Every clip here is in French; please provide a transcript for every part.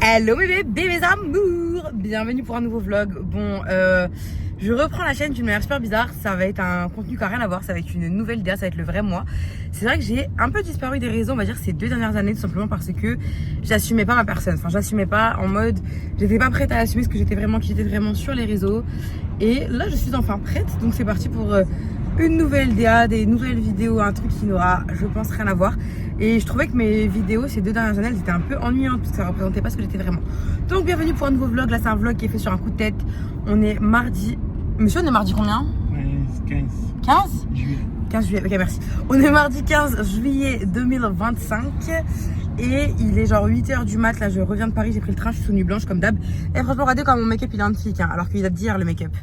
Hello mes bébés amours, bienvenue pour un nouveau vlog. Bon, je reprends la chaîne d'une manière super bizarre. Ça va être un contenu qui n'a rien à voir, ça va être une nouvelle DA, ça va être le vrai moi. C'est vrai que j'ai un peu disparu des réseaux, on va dire ces 2 dernières années, tout simplement parce que j'assumais pas ma personne. Enfin, j'assumais pas en mode, j'étais pas prête à assumer ce que j'étais vraiment, qui était vraiment sur les réseaux. Et là, je suis enfin prête, donc c'est parti pour une nouvelle DA, des nouvelles vidéos, un truc qui n'aura, je pense, rien à voir. Et je trouvais que mes vidéos ces 2 dernières années, elles étaient un peu ennuyantes parce que ça représentait pas ce que j'étais vraiment. Donc bienvenue pour un nouveau vlog. Là c'est un vlog qui est fait sur un coup de tête. On est mardi. Monsieur, on est mardi combien? 15. 15 Juillet. 15 juillet, ok merci. On est mardi 15 juillet 2025. Et il est genre 8h du mat. Là je reviens de Paris, j'ai pris le train, je suis sous nuit blanche comme d'hab. Et franchement regardez quand mon make-up il est un petit hein, alors qu'il date d'hier le make-up.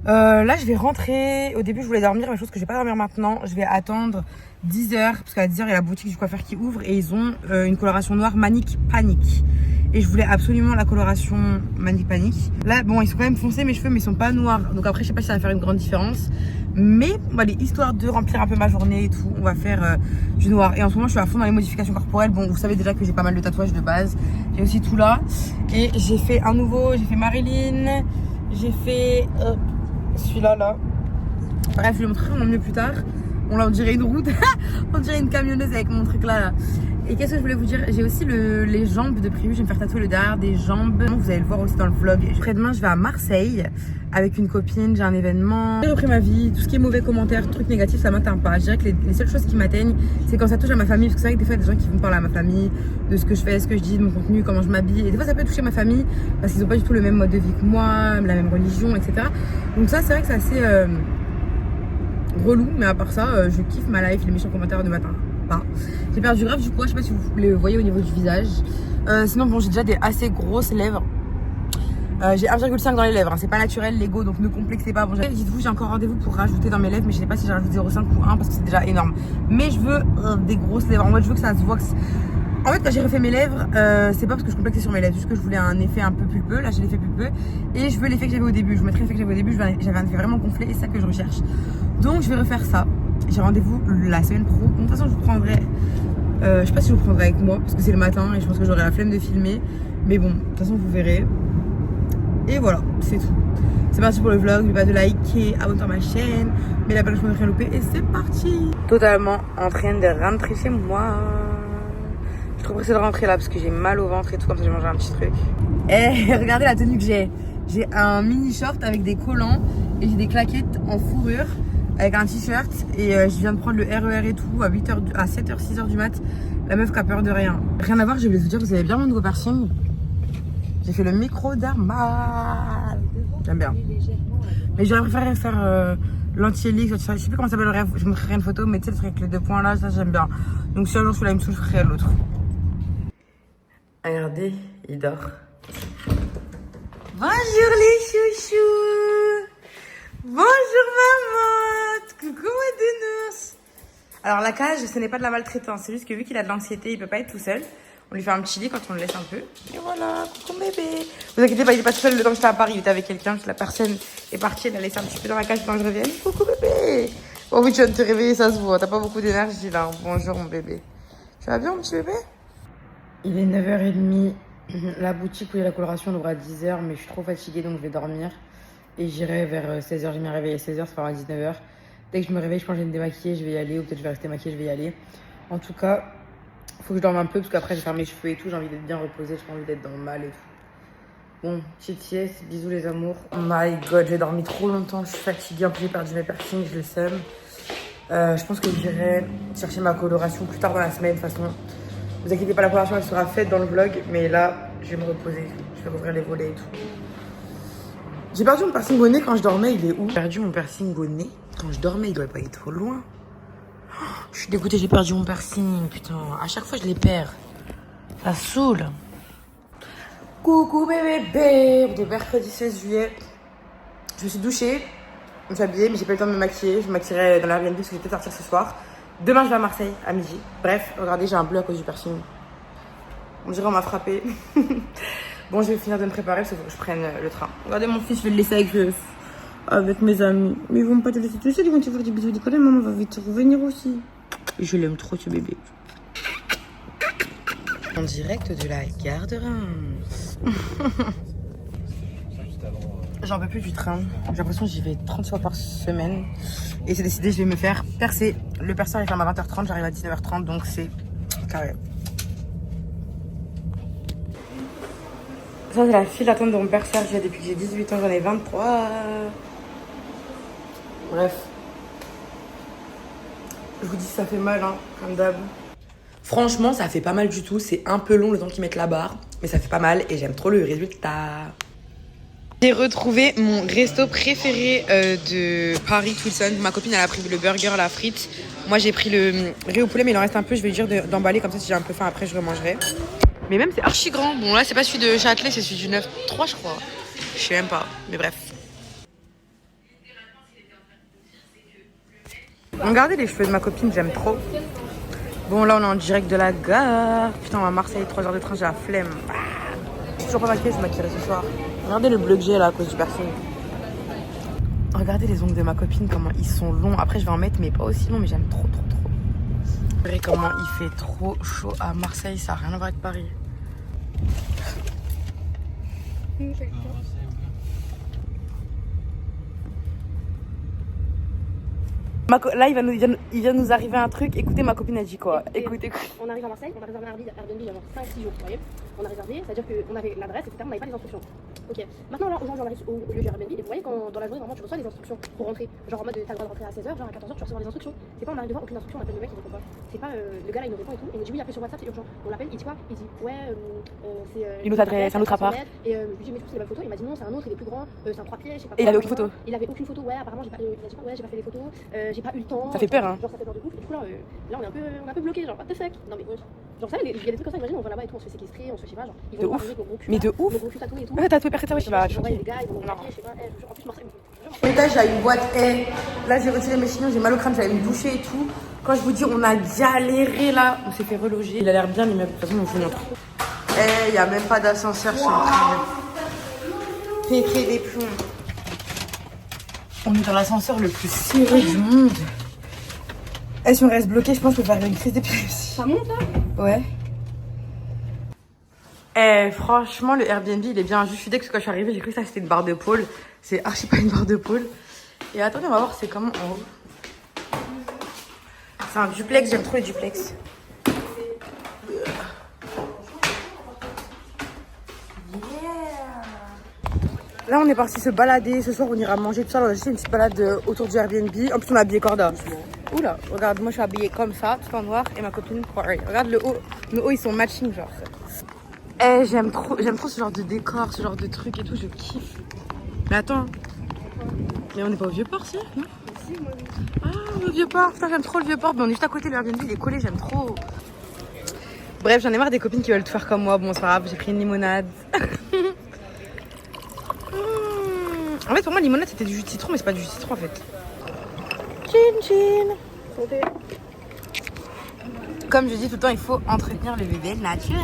Là je vais rentrer. Au début je voulais dormir, mais je pense que je vais pas dormir maintenant. Je vais attendre 10h parce qu'à 10h il y a la boutique du coiffeur qui ouvre et ils ont une coloration noire Manic Panic. Et je voulais absolument la coloration Manic Panic. Là bon ils sont quand même foncés mes cheveux mais ils sont pas noirs. Donc après je sais pas si ça va faire une grande différence. Mais bon, allez, histoire de remplir un peu ma journée et tout, on va faire du noir. Et en ce moment je suis à fond dans les modifications corporelles. Bon vous savez déjà que j'ai pas mal de tatouages de base. J'ai aussi tout là. Et j'ai fait un nouveau, j'ai fait Marilyn. J'ai fait celui-là là. Bref je le montrerai mieux plus tard. Bon là on dirait une route. On dirait une camionneuse avec mon truc là. Et qu'est-ce que je voulais vous dire? J'ai aussi les jambes de prévu. Je vais me faire tatouer le derrière des jambes. Vous allez le voir aussi dans le vlog. Après-demain je vais à Marseille avec une copine. J'ai un événement. J'ai repris ma vie. Tout ce qui est mauvais commentaires, trucs négatifs, ça m'atteint pas. Je dirais que les seules choses qui m'atteignent, c'est quand ça touche à ma famille. Parce que c'est vrai que des fois il y a des gens qui vont parler à ma famille de ce que je fais, ce que je dis, de mon contenu, comment je m'habille. Et des fois ça peut toucher ma famille parce qu'ils ont pas du tout le même mode de vie que moi, la même religion, etc. Donc ça c'est vrai que c'est assez relou. Mais à part ça, je kiffe ma life. Les méchants commentaires de matin. J'ai perdu grave du poids, je sais pas si vous le voyez au niveau du visage. Sinon bon j'ai déjà des assez grosses lèvres. J'ai 1,5 dans les lèvres, hein. C'est pas naturel l'ego donc ne complexez pas. Bon, dites-vous j'ai encore rendez-vous pour rajouter dans mes lèvres mais je sais pas si j'ai rajouté 0,5 ou 1 parce que c'est déjà énorme. Mais je veux des grosses lèvres, en mode je veux que ça se voit que en fait quand j'ai refait mes lèvres, c'est pas parce que je complexais sur mes lèvres, juste que je voulais un effet un peu pulpeux. Là j'ai l'effet pulpeux et je veux l'effet que j'avais au début. Je vous mettrai l'effet que j'avais au début, j'avais un effet vraiment gonflé et c'est ça que je recherche. Donc je vais refaire ça. J'ai rendez-vous la semaine pro. Donc, de toute façon je vous prendrai, je sais pas si je vous prendrai avec moi parce que c'est le matin et je pense que j'aurai la flemme de filmer. Mais bon, de toute façon vous verrez. Et voilà, c'est tout. C'est parti pour le vlog, n'oubliez pas de liker, abonner à ma chaîne, mais la belle, je ne rien louper et c'est parti. Totalement en train de rentrer chez moi. Je suis trop pressée de rentrer là parce que j'ai mal au ventre et tout, comme ça j'ai mangé un petit truc. Et regardez la tenue que j'ai. J'ai un mini short avec des collants et j'ai des claquettes en fourrure avec un t-shirt et je viens de prendre le RER et tout à 8h, à 7h, 6h du mat. La meuf qui a peur de rien. Rien à voir, je voulais vous dire, vous avez bien mon nouveau piercing. J'ai fait le micro dermal. J'aime bien. Mais j'aurais préféré faire l'anti-helix. Je sais plus comment ça s'appelle. Je me ferai une photo, mais tu sais, le truc avec les 2 points là, ça j'aime bien. Donc si un jour celui-là il me saoule, je ferai l'autre. Regardez, il dort. Bonjour les chouchous. Bonjour maman. Coucou ma dounours. Alors la cage, ce n'est pas de la maltraitance. C'est juste que vu qu'il a de l'anxiété, il peut pas être tout seul. On lui fait un petit lit quand on le laisse un peu. Et voilà, coucou bébé. Vous inquiétez pas, il est pas tout seul le temps que j'étais à Paris. Il était avec quelqu'un. La personne est partie, elle a laissé un petit peu dans la cage quand je revienne. Coucou bébé. Oh oui, tu viens de te réveiller, ça se voit. T'as pas beaucoup d'énergie là. Bonjour mon bébé. Tu vas bien mon petit bébé? Il est 9h30. La boutique où il y a la coloration elle ouvre à 10h. Mais je suis trop fatiguée donc je vais dormir. Et j'irai vers 16h. Je m'ai réveillé à 16h, ça fera à 19h. Dès que je me réveille, je pense que je vais me démaquiller, je vais y aller. Ou peut-être je vais rester maquillée, je vais y aller. En tout cas, faut que je dorme un peu parce qu'après je vais faire mes cheveux et tout. J'ai envie d'être bien reposée, j'ai pas envie d'être dans le mal et tout. Bon, petite sieste, bisous les amours. Oh my god, j'ai dormi trop longtemps, je suis fatiguée. En plus, j'ai perdu mes piercings, je le seum. Je pense que j'irai chercher ma coloration plus tard dans la semaine. De toute façon, vous inquiétez pas, la coloration elle sera faite dans le vlog. Mais là, je vais me reposer, je vais rouvrir les volets et tout. J'ai perdu mon piercing au nez quand je dormais, il est où? J'ai perdu mon piercing au nez quand je dormais, il doit pas être trop loin. Je suis dégoûtée, j'ai perdu mon piercing, putain. À chaque fois, je les perds. Ça saoule. Coucou bébé. On est mercredi 16 juillet. Je me suis douchée, je me suis habillée, mais j'ai pas eu le temps de me maquiller. Je me maquillerai dans l'Airbnb parce que je vais peut-être sortir ce soir. Demain, je vais à Marseille, à midi. Bref, regardez, j'ai un bleu à cause du piercing. On dirait on m'a frappé. Bon, je vais finir de me préparer parce qu'il faut que je prenne le train. Regardez mon fils, je vais le laisser avec mes amis. Mais ils vont pas te laisser tout seul, ils vont te faire des bisous. Décoller, maman va vite revenir aussi. Je l'aime trop ce bébé. En direct de la gare de Reims. J'en peux plus du train. J'ai l'impression que j'y vais 30 fois par semaine. Et c'est décidé, je vais me faire percer. Le perceur il ferme à 20h30, j'arrive à 19h30, donc c'est carré. Ça c'est la file d'attente de mon perceur, j'ai depuis que j'ai 18 ans, j'en ai 23. Bref. Je vous dis ça fait mal, hein, comme d'hab. Franchement, ça fait pas mal du tout. C'est un peu long le temps qu'ils mettent la barre, mais ça fait pas mal et j'aime trop le résultat. J'ai retrouvé mon resto préféré de Paris, Wilson. Ma copine, elle a pris le burger, la frite. Moi, j'ai pris le riz au poulet, mais il en reste un peu. Je vais lui dire d'emballer, comme ça, si j'ai un peu faim, après, je remangerai. Mais même, c'est archi grand. Bon, là, c'est pas celui de Châtelet, c'est celui du 9-3, je crois. Je sais même pas, mais bref. Regardez les cheveux de ma copine, j'aime trop. Bon, là, on est en direct de la gare. Putain, on va à Marseille, 3 heures de train, j'ai la flemme. Je suis toujours pas maquillée, je me maquillerai ce soir. Regardez le bleu que j'ai là à cause du piercing. Regardez les ongles de ma copine, comment ils sont longs. Après, je vais en mettre, mais pas aussi longs, mais j'aime trop, trop, trop. Regardez comment il fait trop chaud à Marseille, ça n'a rien à voir avec Paris. Là, il vient nous arriver un truc. Écoutez, ma copine a dit quoi? Écoutez. On arrive à Marseille, on a réservé un Airbnb il y a genre 5-6 jours, vous voyez. On a réservé, c'est-à-dire qu'on avait l'adresse, etc. On n'avait pas les instructions. Ok. Maintenant, là, aujourd'hui, on arrive au lieu du Airbnb et vous voyez, quand dans la journée, vraiment, tu reçois les instructions pour rentrer. Genre en mode, t'as le droit de rentrer à 16h, genre à 14h, tu reçois les instructions. C'est pas, on arrive devant aucune instruction, on appelle le mec, il répond pas. C'est pas, le gars là, il nous répond et tout. Et il nous dit, oui, appelez sur WhatsApp, c'est urgent. On l'appelle, il dit quoi? Il dit, ouais, c'est. Une autre adresse, un autre appart. Et je lui dis, mais c'est la photo. Il m'a dit, non, c'est un autre, il est plus grand, c'est un 3 pieds, je sais pas. Et il avait aucune photo? Il avait aucune photo, ouais, apparemment, il a dit, ouais, j'ai pas fait les photos, j'ai pas eu le temps. Ça fait peur, hein. Genre, ça fait peur de ouf. Et du coup, là, on est un peu bloqué, genre, what the fuck. Non, mais ouais. Genre, ça, il y a des trucs comme ça, imagine, on va là-bas et tout, on se fait séquestrer, on se fait, je sais pas, genre. Ils vont de ouf. Mais de ouf. Nos gros cul tatoués et tout. Ouais, tatoué percé, ouais, je sais pas. Ouais, les gars, ils vont nous maquiller, je sais pas. En plus, Marseille, Au étage, j'ai une boîte. Là, j'ai retiré mes chignons, j'ai mal au crâne, j'allais me doucher et tout. Quand je vous dis, on a galéré là, on s'est fait reloger. Il a l'air bien, mais de toute façon, on vous montre. Il n'y a même pas d'ascenseur, je suis en train de péter des plombs. On est dans l'ascenseur le plus serré du monde. Si on reste bloqué, je pense que je vais faire une crise d'épilepsie. Ça monte là? Ouais. Franchement, le Airbnb, il est bien. Je suis dès que quand je suis arrivée, j'ai cru que ça c'était une barre de pôle. C'est archi pas une barre de pôle. Et attendez, on va voir c'est comment en haut. C'est un duplex, j'aime trop les duplex. Là, on est parti se balader. Ce soir, on ira manger tout ça. On a juste une petite balade autour du Airbnb. En plus, on a habillé Corda. Oula, regarde, moi je suis habillée comme ça, tout en noir, et ma copine pareil. Regarde le haut, nos hauts ils sont matching, genre. J'aime trop ce genre de décor, ce genre de truc et tout, je kiffe. Mais attends, mais on n'est pas au Vieux-Port, si, non? Ah, le Vieux-Port, putain, j'aime trop le Vieux-Port. Mais on est juste à côté, le Airbnb, il est collé, j'aime trop. Bref, j'en ai marre des copines qui veulent tout faire comme moi. Bon, c'est pas grave, j'ai pris une limonade. En fait, pour moi, limonade, c'était du jus de citron, mais c'est pas du jus de citron, en fait. Chin chin. Comme je dis tout le temps, il faut entretenir le bébé naturel.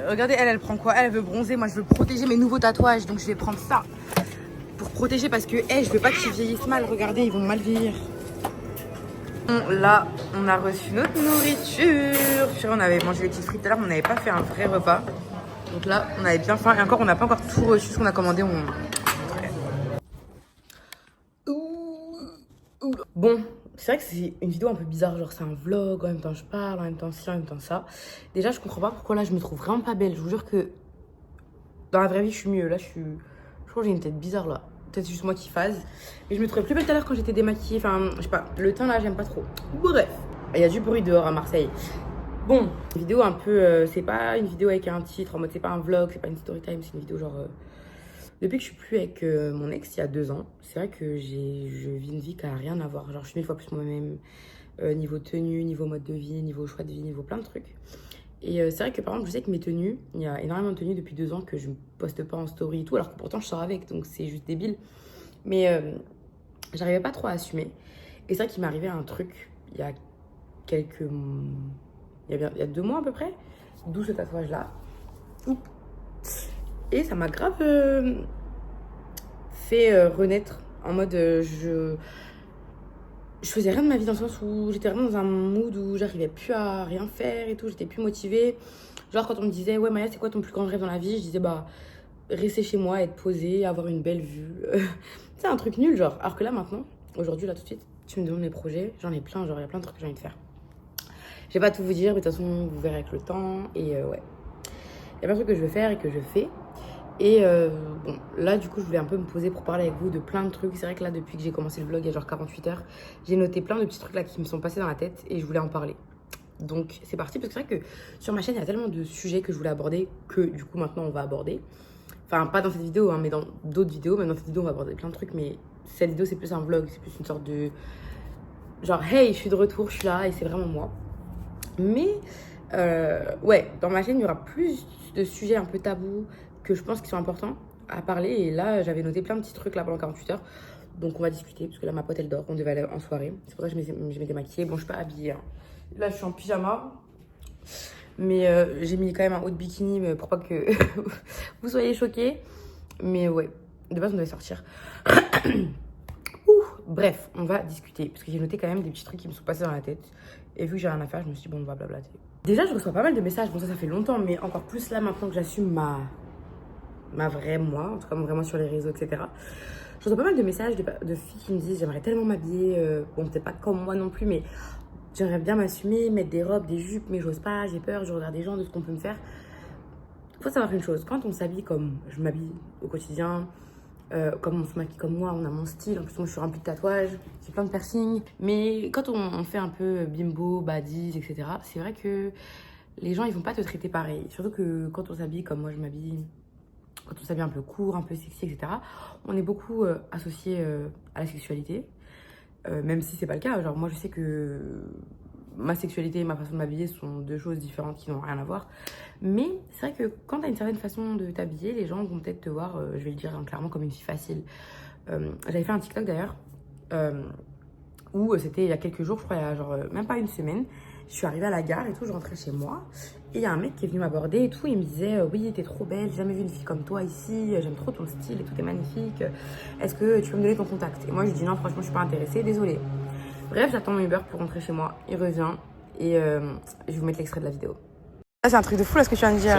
Regardez, elle prend quoi? Elle veut bronzer, moi je veux protéger mes nouveaux tatouages, donc je vais prendre ça. Pour protéger, parce que je veux pas qu'ils vieillissent mal, regardez, ils vont mal vieillir. Bon, là, on a reçu notre nourriture. On avait mangé les petites frites tout à l'heure, mais on n'avait pas fait un vrai repas. Donc là, on avait bien faim, et encore, on n'a pas encore tout reçu, ce qu'on a commandé. Bon, c'est vrai que c'est une vidéo un peu bizarre, genre c'est un vlog, en même temps je parle, en même temps ci, en même temps ça. Déjà, je comprends pas pourquoi là je me trouve vraiment pas belle. Je vous jure que dans la vraie vie, je suis mieux. Là, je crois que j'ai une tête bizarre là. Peut-être juste moi qui phase. Mais je me trouvais plus belle tout à l'heure quand j'étais démaquillée. Enfin, je sais pas, le teint là, j'aime pas trop. Bref, il y a du bruit dehors à Marseille. Bon, une vidéo un peu, c'est pas une vidéo avec un titre en mode c'est pas un vlog, c'est pas une story time, c'est une vidéo genre. Depuis que je suis plus avec mon ex il y a 2 ans, c'est vrai que je vis une vie qui n'a rien à voir. Genre, je suis 1000 fois plus moi-même, niveau tenue, niveau mode de vie, niveau choix de vie, niveau plein de trucs. Et c'est vrai que par exemple, je sais que mes tenues, il y a énormément de tenues depuis 2 ans que je ne poste pas en story et tout, alors que pourtant je sors avec, donc c'est juste débile. Mais j'arrivais pas trop à assumer. Et c'est vrai qu'il m'est arrivé un truc il y a quelques. Il y a 2 mois à peu près, d'où ce tatouage-là. Et ça m'a grave fait renaître en mode je faisais rien de ma vie dans le sens où j'étais vraiment dans un mood où j'arrivais plus à rien faire et tout, j'étais plus motivée. Genre quand on me disait ouais Maya c'est quoi ton plus grand rêve dans la vie, je disais bah rester chez moi, être posée, avoir une belle vue. C'est un truc nul genre. Alors que là maintenant, aujourd'hui là tout de suite, tu me demandes mes projets, j'en ai plein, genre il y a plein de trucs que j'ai envie de faire. Je vais pas tout vous dire, mais de toute façon vous verrez avec le temps et ouais. Il y a plein de trucs que je veux faire et que je fais. Et bon, là du coup je voulais un peu me poser pour parler avec vous de plein de trucs. C'est vrai que là depuis que j'ai commencé le vlog il y a genre 48 heures, j'ai noté plein de petits trucs là qui me sont passés dans la tête et je voulais en parler. Donc c'est parti parce que c'est vrai que sur ma chaîne il y a tellement de sujets que je voulais aborder que du coup maintenant on va aborder. Enfin pas dans cette vidéo hein, mais dans d'autres vidéos. Même dans cette vidéo on va aborder plein de trucs mais cette vidéo c'est plus un vlog, c'est plus une sorte de... Genre hey je suis de retour, je suis là et c'est vraiment moi. Mais ouais, dans ma chaîne il y aura plus de sujets un peu tabous que je pense qui sont importants à parler. Et là, j'avais noté plein de petits trucs là pendant 48 heures. Donc, on va discuter parce que là, ma pote elle dort. On devait aller en soirée. C'est pour ça que je m'étais maquillée. Bon, je suis pas habillée. Hein. Là, je suis en pyjama. Mais j'ai mis quand même un haut de bikini mais pour pas que vous soyez choqués. Mais ouais, de base, on devait sortir. Bref, on va discuter parce que j'ai noté quand même des petits trucs qui me sont passés dans la tête. Et vu que j'ai rien à faire, je me suis dit, bon, on va blablater. Déjà, je reçois pas mal de messages. Bon, ça fait longtemps, mais encore plus là maintenant que j'assume ma vraie moi, en tout cas vraiment sur les réseaux, etc. Je reçois pas mal de messages de filles qui me disent j'aimerais tellement m'habiller, bon peut-être pas comme moi non plus, mais j'aimerais bien m'assumer, mettre des robes, des jupes, mais j'ose pas, j'ai peur, je regarde des gens de ce qu'on peut me faire. Faut savoir une chose, quand on s'habille comme je m'habille au quotidien, comme on se maquille comme moi, on a mon style, en plus moi je suis remplie de tatouages, j'ai plein de piercings, mais quand on fait un peu bimbo, baddies, etc., c'est vrai que les gens ils vont pas te traiter pareil, surtout que quand on s'habille comme moi je m'habille, quand on s'habille un peu court, un peu sexy, etc., on est beaucoup associé à la sexualité, même si c'est pas le cas. Genre moi je sais que ma sexualité et ma façon de m'habiller sont deux choses différentes qui n'ont rien à voir. Mais c'est vrai que quand tu as une certaine façon de t'habiller, les gens vont peut-être te voir, je vais le dire clairement, comme une fille facile. J'avais fait un TikTok d'ailleurs, où c'était il y a quelques jours, je crois, il y a genre même pas une semaine. Je suis arrivée à la gare et tout, je rentrais chez moi. Et il y a un mec qui est venu m'aborder et tout. Il me disait oui, t'es trop belle, j'ai jamais vu une fille comme toi ici. J'aime trop ton style et tout est magnifique. Est-ce que tu peux me donner ton contact? Et moi, je dis non, franchement, je suis pas intéressée, désolée. Bref, j'attends mon Uber pour rentrer chez moi. Il revient et je vais vous mettre l'extrait de la vidéo. Ah, c'est un truc de fou là ce que tu viens de dire.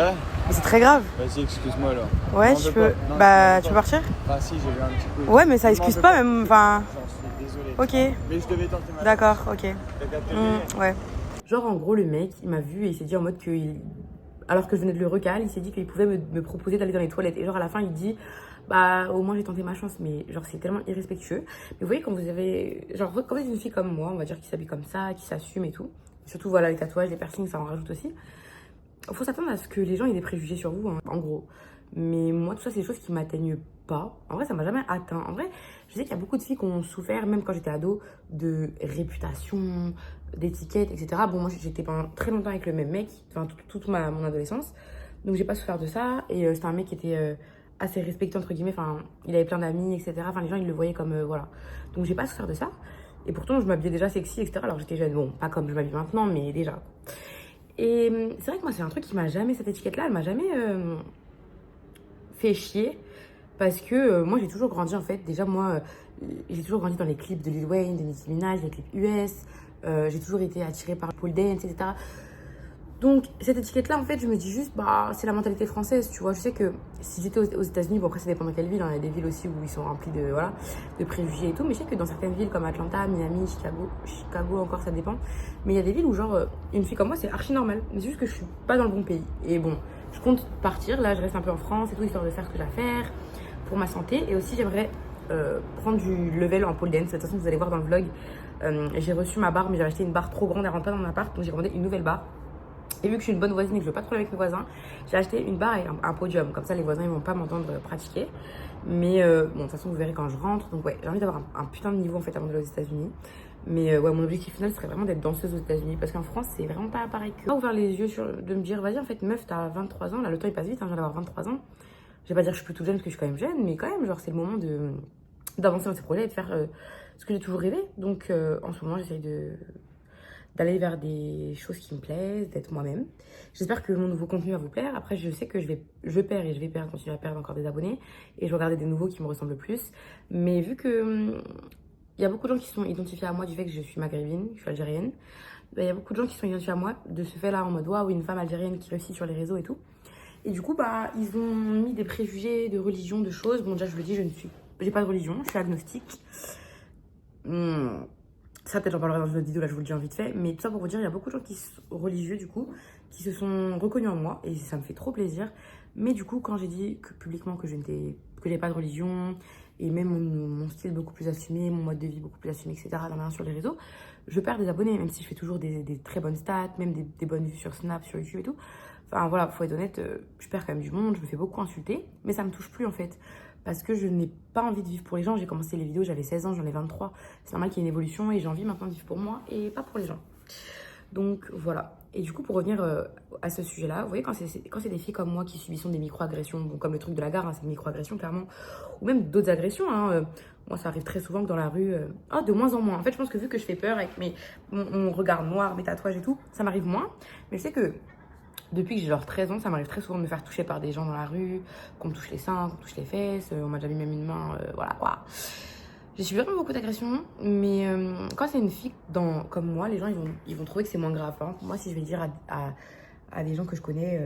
Mais c'est très grave. Vas-y, excuse-moi alors. Ouais, non, tu peux. Non, bah, tu peux partir? Ah, si, j'ai vu un petit peu. Ouais, mais ça excuse pas, même. Enfin. J'en suis désolé. Ok. Mais je devais tenter ma. D'accord, ok. T'as capté ouais. Genre, en gros, le mec, il m'a vu et il s'est dit en mode que. Alors que je venais de le recal, il s'est dit qu'il pouvait me proposer d'aller dans les toilettes. Et genre, à la fin, il dit. Bah, au moins j'ai tenté ma chance, mais genre, c'est tellement irrespectueux. Mais vous voyez, quand vous avez. Genre, quand vous êtes une fille comme moi, on va dire, qui s'habille comme ça, qui s'assume et tout. Surtout, voilà, les tatouages, les piercings, ça en rajoute aussi. Faut s'attendre à ce que les gens aient des préjugés sur vous, hein, en gros. Mais moi, tout ça, c'est des choses qui m'atteignent pas. En vrai, ça m'a jamais atteint. En vrai, je sais qu'il y a beaucoup de filles qui ont souffert, même quand j'étais ado, de réputation, d'étiquette, etc. Bon, moi, j'étais pendant très longtemps avec le même mec, enfin, toute mon adolescence. Donc, j'ai pas souffert de ça. Et c'était un mec qui était assez respecté, entre guillemets. Enfin, il avait plein d'amis, etc. Enfin, les gens, ils le voyaient comme, voilà. Donc, j'ai pas souffert de ça. Et pourtant, je m'habillais déjà sexy, etc. Alors, j'étais jeune. Bon, pas comme je m'habille maintenant, mais déjà. Et c'est vrai que moi, c'est un truc qui m'a jamais, cette étiquette-là, elle m'a jamais fait chier. Parce que moi, j'ai toujours grandi, en fait. Déjà, moi, j'ai toujours grandi dans les clips de Lil Wayne, de Nicki Minaj, les clips US. J'ai toujours été attirée par pole dance, etc. Donc, cette étiquette-là, en fait, je me dis juste, bah, c'est la mentalité française, tu vois. Je sais que si j'étais aux États-Unis, bon, après, ça dépend de quelle ville. Hein. Il y a des villes aussi où ils sont remplis de, voilà, de préjugés et tout. Mais je sais que dans certaines villes comme Atlanta, Miami, Chicago encore, ça dépend. Mais il y a des villes où, genre, une fille comme moi, c'est archi normal. Mais c'est juste que je suis pas dans le bon pays. Et bon, je compte partir. Là, je reste un peu en France et tout, histoire de faire ce que j'ai à faire pour ma santé. Et aussi, j'aimerais prendre du level en pole dance. De toute façon, vous allez voir dans le vlog, j'ai reçu ma barre, mais j'ai acheté une barre trop grande, elle rentre pas dans mon appart. Donc, j'ai commandé une nouvelle barre. Et vu que je suis une bonne voisine et que je veux pas trop avec mes voisins, j'ai acheté une barre et un podium. Comme ça, les voisins, ils vont pas m'entendre pratiquer. Mais bon, de toute façon, vous verrez quand je rentre. Donc ouais, j'ai envie d'avoir un putain de niveau en fait avant d'aller aux États-Unis. Mais ouais, mon objectif final serait vraiment d'être danseuse aux États-Unis. Parce qu'en France, c'est vraiment pas pareil que. Pas ouvert les yeux de me dire, vas-y, en fait, meuf, t'as 23 ans. Là, le temps il passe vite, hein, je viens d'avoir 23 ans. Je vais pas dire que je suis plus toute jeune parce que je suis quand même jeune, mais quand même, genre, c'est le moment d'avancer dans ces projets et de faire ce que j'ai toujours rêvé. Donc en ce moment, j'essaye d'aller vers des choses qui me plaisent, d'être moi-même. J'espère que mon nouveau contenu va vous plaire. Après, je sais que je perds et je vais perdre, continuer à perdre encore des abonnés. Et je vais regarder des nouveaux qui me ressemblent plus. Mais vu que il y a beaucoup de gens qui sont identifiés à moi du fait que je suis maghrébine, je suis algérienne. Il y a beaucoup de gens qui sont identifiés à moi de ce fait-là en mode waouh, une femme algérienne qui réussit sur les réseaux et tout. Et du coup, bah, ils ont mis des préjugés de religion, de choses. Bon, déjà, je vous le dis, j'ai pas de religion, je suis agnostique. Ça, peut-être j'en parlerai dans une autre vidéo, là, je vous le dis en vite fait. Mais tout ça pour vous dire, il y a beaucoup de gens qui sont religieux, du coup, qui se sont reconnus en moi. Et ça me fait trop plaisir. Mais du coup, quand j'ai dit publiquement que j'avais pas de religion, et même mon style beaucoup plus assumé, mon mode de vie beaucoup plus assumé, etc., sur les réseaux, je perds des abonnés, même si je fais toujours des très bonnes stats, même des bonnes vues sur Snap, sur YouTube et tout. Enfin voilà, faut être honnête, je perds quand même du monde, je me fais beaucoup insulter, mais ça me touche plus en fait. Parce que je n'ai pas envie de vivre pour les gens. J'ai commencé les vidéos, j'avais 16 ans, j'en ai 23. C'est normal qu'il y ait une évolution et j'ai envie maintenant de vivre pour moi et pas pour les gens. Donc voilà. Et du coup, pour revenir à ce sujet-là, vous voyez, quand c'est des filles comme moi qui subissent des micro-agressions, bon, comme le truc de la gare, hein, c'est une micro-agression clairement, ou même d'autres agressions, hein, moi ça arrive très souvent que dans la rue, de moins en moins. En fait, je pense que vu que je fais peur avec mon regard noir, mes tatouages et tout, ça m'arrive moins. Mais je sais que depuis que j'ai genre 13 ans, ça m'arrive très souvent de me faire toucher par des gens dans la rue, qu'on me touche les seins, qu'on me touche les fesses, on m'a déjà mis même une main, voilà quoi. J'ai subi vraiment beaucoup d'agressions, mais quand c'est une fille comme moi, les gens ils vont trouver que c'est moins grave. Par exemple, moi, si je vais dire à des gens que je connais,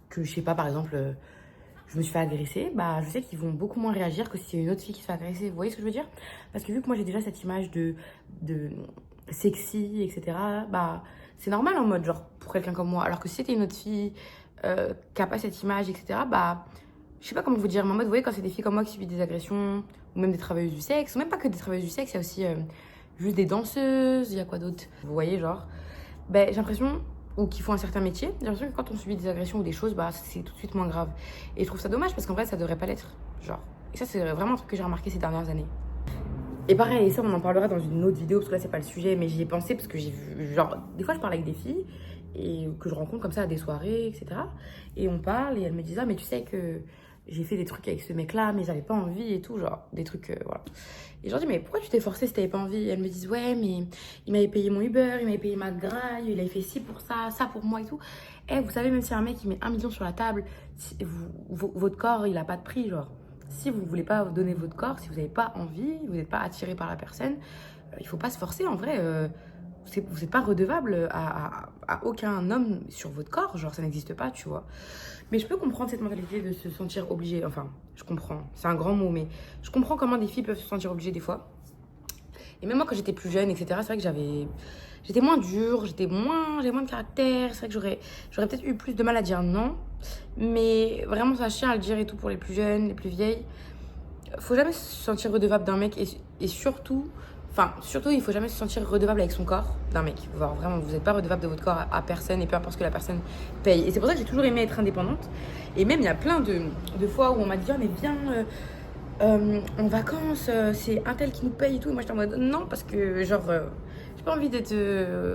que je sais pas, par exemple, je me suis fait agresser, bah je sais qu'ils vont beaucoup moins réagir que si c'est une autre fille qui se fait agresser. Vous voyez ce que je veux dire? Parce que vu que moi j'ai déjà cette image de sexy, etc., bah c'est normal en mode genre pour quelqu'un comme moi. Alors que si c'était une autre fille qui a pas cette image, etc., bah je sais pas comment vous dire, mais en mode, vous voyez, quand c'est des filles comme moi qui subissent des agressions, ou même des travailleuses du sexe, ou même pas que des travailleuses du sexe, il y a aussi juste des danseuses, il y a quoi d'autre? Vous voyez, genre, ben, j'ai l'impression, ou qui font un certain métier, j'ai l'impression que quand on subit des agressions ou des choses, bah c'est tout de suite moins grave. Et je trouve ça dommage parce qu'en vrai, ça devrait pas l'être, genre. Et ça, c'est vraiment un truc que j'ai remarqué ces dernières années. Et pareil, ça, on en parlera dans une autre vidéo, parce que là, c'est pas le sujet, mais j'y ai pensé parce que j'ai vu, genre, des fois, je parle avec des filles, et que je rencontre comme ça à des soirées, etc. Et on parle, et elles me disent, ah, mais tu sais que j'ai fait des trucs avec ce mec-là, mais j'avais pas envie et tout, genre, des trucs, voilà. Et je leur dis, mais pourquoi tu t'es forcée si t'avais pas envie? Et elles me disent, ouais, mais il m'avait payé mon Uber, il m'avait payé ma graille, il avait fait ci pour ça pour moi et tout. Eh, vous savez, même si un mec, il met 1 million sur la table, votre corps, il a pas de prix, genre. Si vous voulez pas donner votre corps, si vous n'avez pas envie, vous n'êtes pas attiré par la personne, il faut pas se forcer, en vrai. Vous n'êtes pas redevable à aucun homme sur votre corps, genre ça n'existe pas, tu vois. Mais je peux comprendre cette mentalité de se sentir obligée, enfin, je comprends, c'est un grand mot, mais je comprends comment des filles peuvent se sentir obligées des fois. Et même moi, quand j'étais plus jeune, etc., c'est vrai que j'étais moins dure, j'avais moins de caractère, c'est vrai que j'aurais peut-être eu plus de mal à dire non, mais vraiment ça chien à le dire et tout pour les plus jeunes, les plus vieilles. Faut jamais se sentir redevable d'un mec et surtout, il faut jamais se sentir redevable avec son corps d'un mec. Genre, vraiment, vous n'êtes pas redevable de votre corps à personne et peu importe ce que la personne paye. Et c'est pour ça que j'ai toujours aimé être indépendante. Et même, il y a plein de fois où on m'a dit, mais viens en vacances, c'est un tel qui nous paye et tout. Et moi, j'étais en mode, non, parce que genre, j'ai pas envie d'être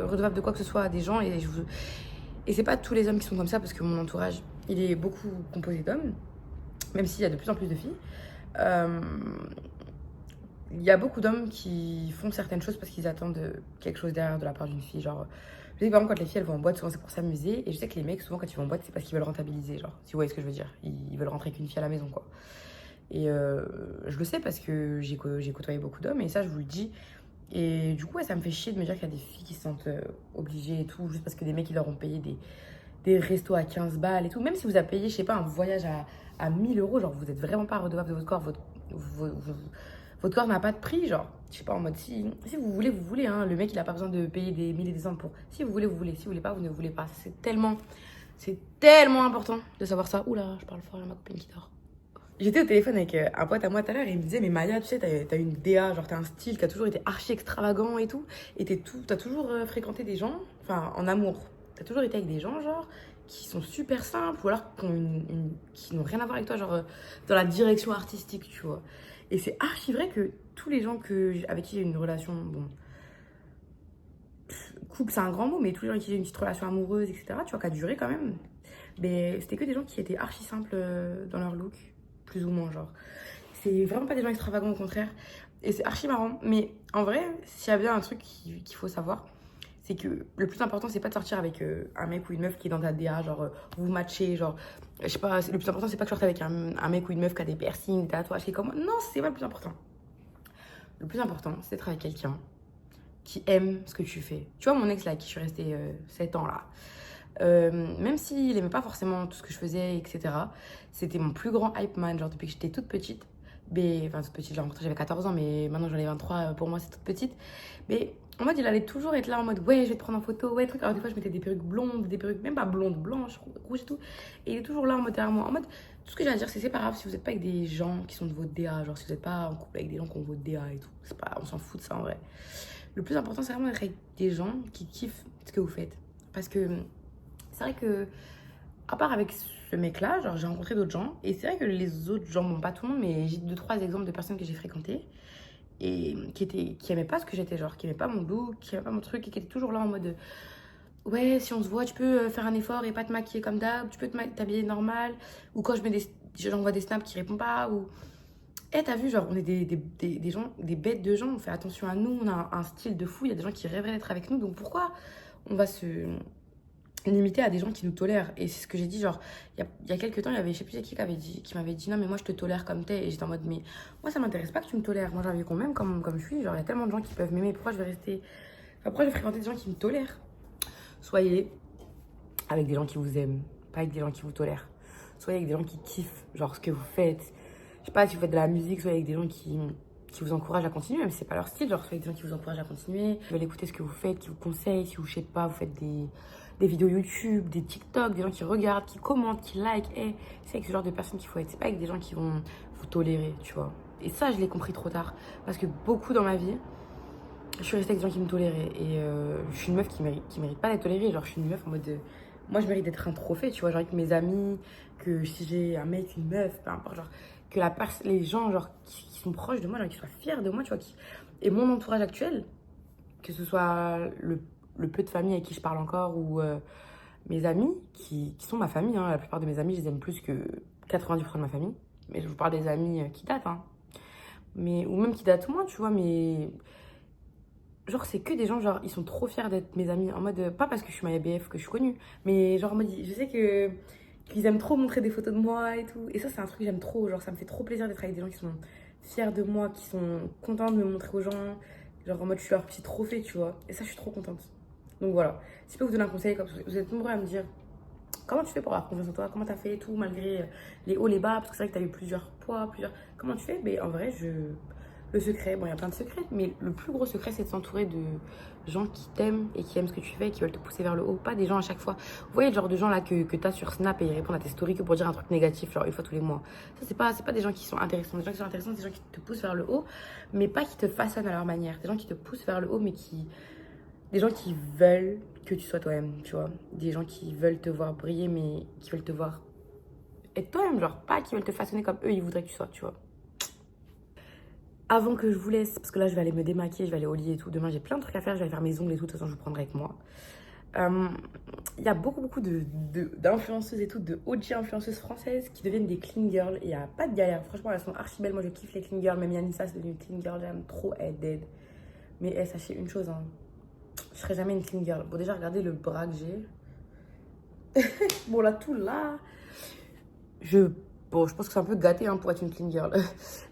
redevable de quoi que ce soit à des gens. Et c'est pas tous les hommes qui sont comme ça parce que mon entourage, il est beaucoup composé d'hommes, même s'il y a de plus en plus de filles. Il y a beaucoup d'hommes qui font certaines choses parce qu'ils attendent quelque chose derrière de la part d'une fille. Genre, je sais par exemple, quand les filles elles vont en boîte, souvent c'est pour s'amuser. Et je sais que les mecs, souvent quand ils vont en boîte, c'est parce qu'ils veulent rentabiliser. Genre, si vous voyez ce que je veux dire, ils veulent rentrer avec une fille à la maison, quoi. Et je le sais parce que j'ai côtoyé beaucoup d'hommes et ça, je vous le dis. Et du coup, ouais, ça me fait chier de me dire qu'il y a des filles qui se sentent obligées et tout, juste parce que des mecs ils leur ont payé des restos à 15 balles et tout. Même si vous avez payé, je sais pas, un voyage à 1000 euros, genre vous êtes vraiment pas redevable de votre corps. Votre corps n'a pas de prix, genre, je sais pas, en mode si vous voulez, hein. Le mec, il a pas besoin de payer des milliers et des cents pour. Si vous voulez, vous voulez. Si vous voulez pas, vous ne voulez pas. C'est tellement important de savoir ça. Oula, je parle fort, il y a ma copine qui dort. J'étais au téléphone avec un pote à moi tout à l'heure et il me disait, mais Maya, tu sais, t'as une DA, genre t'as un style qui a toujours été archi extravagant et tout. Et t'as toujours fréquenté des gens, enfin, en amour. T'as toujours été avec des gens, genre, qui sont super simples ou alors qui n'ont rien à voir avec toi, genre, dans la direction artistique, tu vois. Et c'est archi vrai que tous les gens avec qui j'ai une relation, bon, couple c'est un grand mot, mais tous les gens avec qui j'ai une petite relation amoureuse, etc., tu vois, qui a duré quand même, mais c'était que des gens qui étaient archi simples dans leur look, plus ou moins, genre. C'est vraiment pas des gens extravagants, au contraire. Et c'est archi marrant. Mais en vrai, s'il y a bien un truc qu'il faut savoir, c'est que le plus important, c'est pas de sortir avec un mec ou une meuf qui est dans ta DA, genre vous matchez, genre, je sais pas, le plus important, c'est pas que je sorte avec un mec ou une meuf qui a des piercings, des tatouages, qui est comme moi. Non, c'est pas le plus important. le plus important, c'est d'être avec quelqu'un qui aime ce que tu fais. Tu vois, mon ex là, avec qui je suis restée 7 ans là, même s'il aimait pas forcément tout ce que je faisais, etc., c'était mon plus grand hype man, genre depuis que j'étais toute petite. Mais, enfin, toute petite, je l'ai rencontré, j'avais 14 ans, mais maintenant j'en ai 23, pour moi c'est toute petite. Mais en mode, il allait toujours être là en mode, ouais, je vais te prendre en photo, ouais, truc. Alors des fois, je mettais des perruques blondes, des perruques même pas blondes, blanches, rouges et tout. Et il est toujours là en mode derrière moi. En mode, tout ce que j'ai à dire, c'est pas grave si vous n'êtes pas avec des gens qui sont de votre DA, genre si vous n'êtes pas en couple avec des gens qui ont votre DA et tout. C'est pas, on s'en fout de ça en vrai. Le plus important, c'est vraiment d'être avec des gens qui kiffent ce que vous faites. Parce que c'est vrai que, à part avec ce mec-là, genre j'ai rencontré d'autres gens. Et c'est vrai que les autres gens, bon, pas tout le monde, mais j'ai 2-3 exemples de personnes que j'ai fréquentées. Et qui aimaient pas ce que j'étais, genre qui aimaient pas mon look, qui aimaient pas mon truc, et qui étaient toujours là en mode ouais, si on se voit, tu peux faire un effort et pas te maquiller comme d'hab, tu peux t'habiller normal, ou quand j'envoie des snaps qui répondent pas, ou t'as vu, genre on est des gens, des bêtes de gens, on fait attention à nous, on a un style de fou, il y a des gens qui rêveraient d'être avec nous, donc pourquoi on va se limiter à des gens qui nous tolèrent? Et c'est ce que j'ai dit, genre il y a quelques temps, il y avait je sais plus qui m'avait dit non mais moi je te tolère comme t'es, et j'étais en mode mais moi ça m'intéresse pas que tu me tolères, moi j'ai envie qu'on m'aime comme je suis, genre il y a tellement de gens qui peuvent m'aimer, pourquoi je vais rester, enfin, pourquoi je vais fréquenter des gens qui me tolèrent? Soyez avec des gens qui vous aiment, pas avec des gens qui vous tolèrent. Soyez avec des gens qui kiffent genre ce que vous faites, je sais pas, si vous faites de la musique, soyez avec des gens qui vous encouragent à continuer, même si c'est pas leur style, genre soyez avec des gens qui vous encouragent à continuer, qui veulent écouter ce que vous faites, qui vous conseillent, si vous, je sais pas, vous faites des vidéos YouTube, des TikTok, des gens qui regardent, qui commentent, qui like, c'est avec ce genre de personnes qu'il faut être, c'est pas avec des gens qui vont vous tolérer, tu vois. Et ça, je l'ai compris trop tard, parce que beaucoup dans ma vie, je suis restée avec des gens qui me toléraient, et je suis une meuf qui mérite pas d'être tolérée, genre je suis une meuf en mode, moi je mérite d'être un trophée, tu vois, genre avec mes amis, que si j'ai un mec, une meuf, peu importe, genre, que les gens, genre, qui sont proches de moi, genre, qui soient fiers de moi, tu vois, et mon entourage actuel, que ce soit le peu de famille avec qui je parle encore, ou mes amis, qui sont ma famille, hein. La plupart de mes amis, je les aime plus que 90% de ma famille, mais je vous parle des amis qui datent, hein. Mais, ou même qui datent moins, tu vois, mais genre c'est que des gens, genre ils sont trop fiers d'être mes amis, en mode, pas parce que je suis ma BF que je suis connue, mais genre en mode, je sais qu'ils aiment trop montrer des photos de moi et tout, et ça c'est un truc que j'aime trop, genre ça me fait trop plaisir d'être avec des gens qui sont fiers de moi, qui sont contents de me montrer aux gens, genre en mode je suis leur petit trophée, tu vois, et ça je suis trop contente. Donc voilà, si je peux vous donner un conseil, comme vous êtes nombreux à me dire comment tu fais pour avoir confiance en toi, comment t'as fait et tout, malgré les hauts, les bas, parce que c'est vrai que t'as eu plusieurs poids, comment tu fais? Mais en vrai, le secret, bon, il y a plein de secrets, mais le plus gros secret, c'est de s'entourer de gens qui t'aiment et qui aiment ce que tu fais et qui veulent te pousser vers le haut. Pas des gens à chaque fois. Vous voyez le genre de gens là que t'as sur Snap et ils répondent à tes stories que pour dire un truc négatif, genre une fois tous les mois. Ça, c'est pas des gens qui sont intéressants. Des gens qui sont intéressants, c'est des gens qui te poussent vers le haut, mais pas qui te façonnent à leur manière. Des gens qui te poussent vers le haut, mais des gens qui veulent que tu sois toi-même, tu vois. Des gens qui veulent te voir briller, mais qui veulent te voir être toi-même, genre pas qui veulent te façonner comme eux, ils voudraient que tu sois, tu vois. Avant que je vous laisse, parce que là je vais aller me démaquiller, je vais aller au lit et tout. Demain j'ai plein de trucs à faire, je vais aller faire mes ongles et tout. De toute façon je vous prendrai avec moi. Il y a beaucoup d'influenceuses et tout, de OG influenceuses françaises qui deviennent des clean girls. Il n'y a pas de galère, franchement elles sont archi belles. Moi je kiffe les clean girls, même Yanissa c'est devenue clean girl, j'aime trop, elle est dead. Mais sachez une chose, hein, je serai jamais une clean girl. Bon déjà regardez le bras que j'ai. Bon là tout là, Bon, je pense que c'est un peu gâté hein, pour être une clean girl.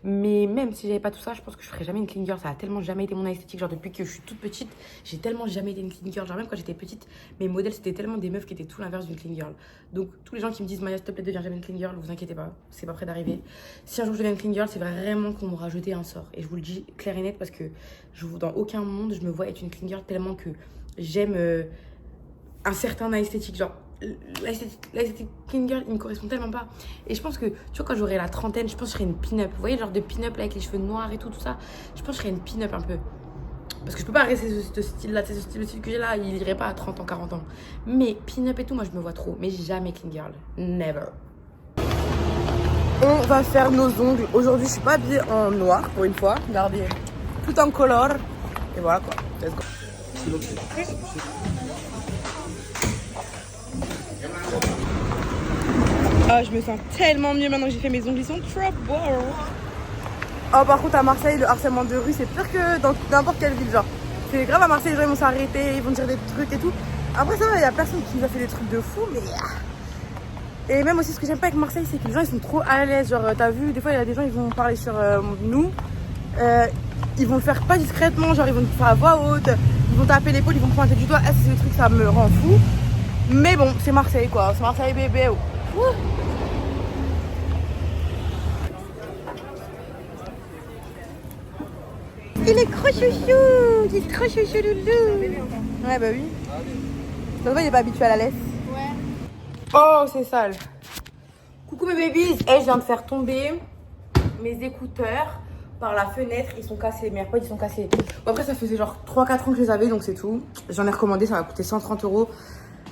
Mais même si j'avais pas tout ça, je pense que je ferais jamais une clean girl. Ça a tellement jamais été mon esthétique. Genre depuis que je suis toute petite, j'ai tellement jamais été une clean girl. Genre même quand j'étais petite, mes modèles c'était tellement des meufs qui étaient tout l'inverse d'une clean girl. Donc tous les gens qui me disent Maya s'il te plaît deviens jamais une clean girl, vous inquiétez pas, c'est pas près d'arriver. Si un jour je deviens une clean girl, c'est vraiment qu'on m'aura jeté un sort. Et je vous le dis clair et net parce que dans aucun monde je me vois être une clean girl tellement que j'aime un certain esthétique. Genre l'esthétique clean girl, il me correspond tellement pas. Et je pense que, tu vois, quand j'aurai la trentaine, je pense que je serai une pin-up. Vous voyez, genre de pin-up avec les cheveux noirs et tout ça. Je pense que je serai une pin-up un peu. Parce que je peux pas rester ce style-là. Le style que j'ai là, il irait pas à 30 ans, 40 ans. Mais pin-up et tout, moi, je me vois trop. Mais jamais clean girl. Never. On va faire nos ongles. Aujourd'hui, je suis pas habillée en noir pour une fois. Regardez, tout en color. Et voilà quoi. Let's go. Ah, je me sens tellement mieux maintenant que j'ai fait mes ongles, ils sont trop beaux. Oh, par contre, à Marseille, le harcèlement de rue, c'est pire que dans n'importe quelle ville. Genre, c'est grave à Marseille, les gens ils vont s'arrêter, ils vont dire des trucs et tout. Après ça, il y a personne qui nous a fait des trucs de fou, mais. Et même aussi, ce que j'aime pas avec Marseille, c'est que les gens ils sont trop à l'aise. Genre, t'as vu, des fois, il y a des gens ils vont parler sur nous. ils vont le faire pas discrètement, genre ils vont le faire à voix haute, ils vont taper l'épaule, ils vont pointer du doigt. Ah, c'est des trucs, ça me rend fou. Mais bon, c'est Marseille quoi, c'est Marseille bébé. Oh. Il est trop chouchou, il est trop chouchou loulou. Ouais bah oui. Ça se voit, il est pas habitué à la laisse. Ouais. Oh c'est sale. Coucou mes babies, je viens de faire tomber mes écouteurs par la fenêtre, ils sont cassés, mes AirPods ils sont cassés. Bon, après ça faisait genre 3-4 ans que je les avais donc c'est tout. J'en ai recommandé, ça m'a coûté 130 €.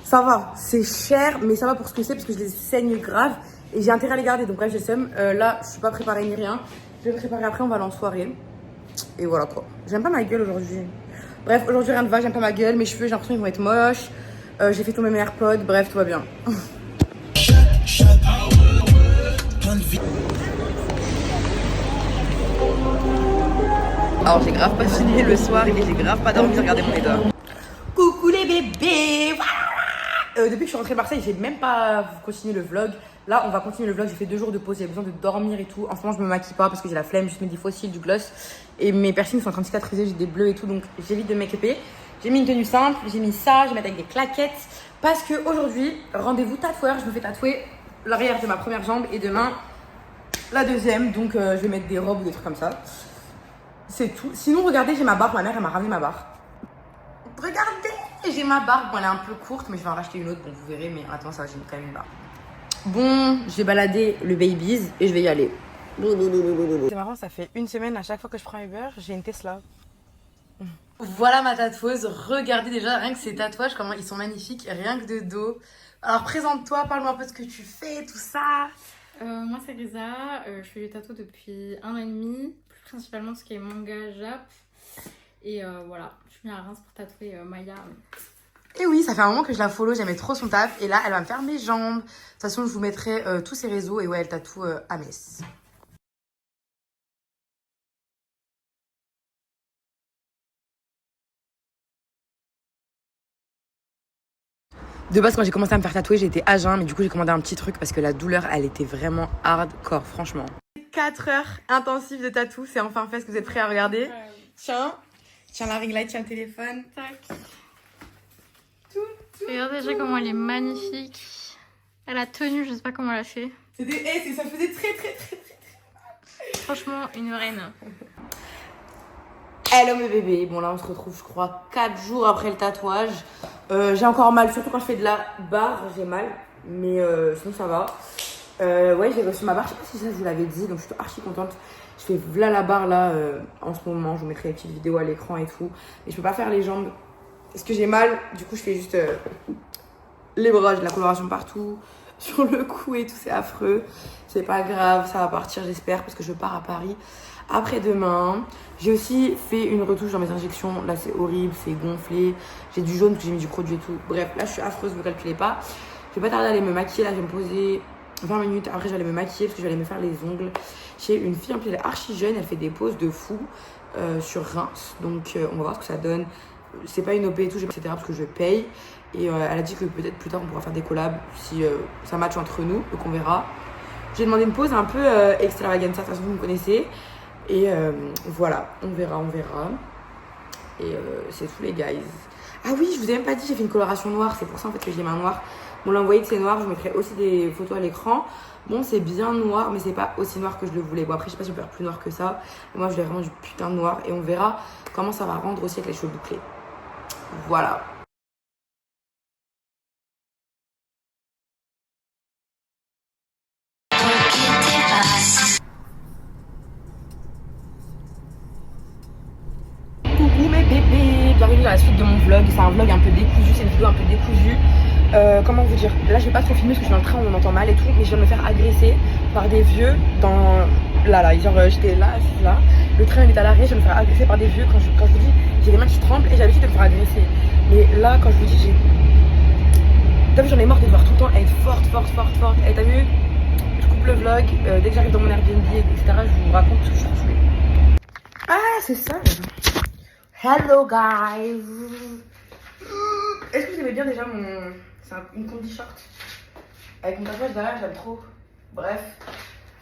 Ça va, c'est cher mais ça va pour ce que c'est parce que je les saigne grave et j'ai intérêt à les garder donc bref j'ai le seum. Là je suis pas préparée ni rien, je vais me préparer après, on va aller en soirée. Et voilà quoi, j'aime pas ma gueule aujourd'hui. Bref, aujourd'hui rien ne va, j'aime pas ma gueule, mes cheveux j'ai l'impression qu'ils vont être moches. J'ai fait tomber mes AirPods, bref tout va bien. Alors j'ai grave pas fini le soir et j'ai grave pas dormi, regardez mon état. Coucou les bébés. Depuis que je suis rentrée de Marseille, j'ai même pas continué le vlog. Là on va continuer le vlog, j'ai fait 2 jours de pause, j'ai besoin de dormir et tout. En ce moment je me maquille pas parce que j'ai la flemme, juste mets des fossiles, du gloss. Et mes piercings sont en train de cicatriser, j'ai des bleus et tout, donc j'évite de me make-upper. J'ai mis une tenue simple, j'ai mis ça, je vais mettre avec des claquettes. Parce que aujourd'hui, rendez-vous tatoueur, je me fais tatouer l'arrière de ma première jambe et demain la deuxième. Donc je vais mettre des robes ou des trucs comme ça. C'est tout. Sinon regardez, j'ai ma barbe, ma mère elle m'a ramené ma barbe. Regardez, j'ai ma barbe, bon, elle est un peu courte mais je vais en racheter une autre, bon vous verrez, mais attends ça j'ai quand même une barbe. Bon, je vais balader le babies et je vais y aller. C'est marrant, ça fait une semaine à chaque fois que je prends Uber, j'ai une Tesla. Voilà ma tatoueuse, regardez déjà rien que ces tatouages, comment ils sont magnifiques, rien que de dos. Alors présente-toi, parle-moi un peu de ce que tu fais, tout ça. Moi c'est Risa, je fais du tatou depuis 1 an et demi, plus principalement ce qui est manga, jap. Et voilà, je suis venue à Reims pour tatouer Maya. Et oui, ça fait un moment que je la follow, j'aimais trop son taf. Et là, elle va me faire mes jambes. De toute façon, je vous mettrai tous ses réseaux. Et ouais, elle tatoue à Metz. De base, quand j'ai commencé à me faire tatouer, j'étais à jeun. Mais du coup, j'ai commandé un petit truc parce que la douleur, elle était vraiment hardcore, franchement. 4 heures intensives de tatou. C'est enfin fait. Est-ce que vous êtes prêts à regarder? Tiens la ring light, tiens le téléphone. Tac. Regardez déjà comment elle est magnifique. Elle a tenu, je sais pas comment elle a fait. Ça faisait très. Franchement, une reine. Hello mes bébés, bon là on se retrouve je crois 4 jours après le tatouage. J'ai encore mal, surtout quand je fais de la barre, j'ai mal, mais sinon ça va. Ouais, j'ai reçu ma barre, je sais pas si ça je vous l'avais dit, donc je suis archi contente. Je fais v'là la barre là en ce moment, je vous mettrai des petites vidéos à l'écran et tout. Mais je peux pas faire les jambes parce que j'ai mal, du coup je fais juste les bras, j'ai de la coloration partout, sur le cou et tout, c'est affreux. C'est pas grave, ça va partir j'espère parce que je pars à Paris après-demain. J'ai aussi fait une retouche dans mes injections, là c'est horrible, c'est gonflé. J'ai du jaune parce que j'ai mis du produit et tout. Bref, là je suis affreuse, vous calculez pas. Je vais pas tarder à aller me maquiller, là je vais me poser 20 minutes, après je vais aller me maquiller parce que je vais aller me faire les ongles. J'ai une fille en plus, elle est archi jeune, elle fait des poses de fou sur Reims. Donc on va voir ce que ça donne. C'est pas une OP et tout, etc. parce que je paye. Et elle a dit que peut-être plus tard on pourra faire des collabs si ça match entre nous, donc on verra. J'ai demandé une pause un peu extravaganza, de toute façon vous me connaissez. Et voilà, on verra. Et c'est tout les guys. Ah oui, je vous ai même pas dit, j'ai fait une coloration noire, c'est pour ça en fait que j'ai les mains noires. On l'a envoyé que c'est noir, je mettrai aussi des photos à l'écran. Bon, c'est bien noir, mais c'est pas aussi noir que je le voulais. Bon, après, je sais pas si on peut faire plus noir que ça. Mais moi, je voulais vraiment du putain de noir. Et on verra comment ça va rendre aussi avec les cheveux bouclés. Voilà. Coucou mes bébés, bienvenue dans la suite de mon vlog. C'est un vlog un peu décousu, c'est une vidéo un peu décousue. Comment vous dire, là je vais pas trop filmer parce que je suis dans le train où on entend mal et tout, mais je viens de me faire agresser par des vieux dans... Là, genre j'étais là, assise là, le train il est à l'arrêt, je vais me faire agresser par des vieux. Quand je vous dis, j'ai les mains qui tremblent et j'ai l'habitude de me faire agresser. Mais là, quand je vous dis, j'ai... T'as vu, j'en ai marre de devoir tout le temps être forte. Et t'as vu, je coupe le vlog, dès que j'arrive dans mon Airbnb, etc., je vous raconte ce que je trouve. Ah, c'est ça. Hello guys. Est-ce que vous aimez bien déjà c'est une combi short avec mon tatouage derrière, j'aime trop. Bref,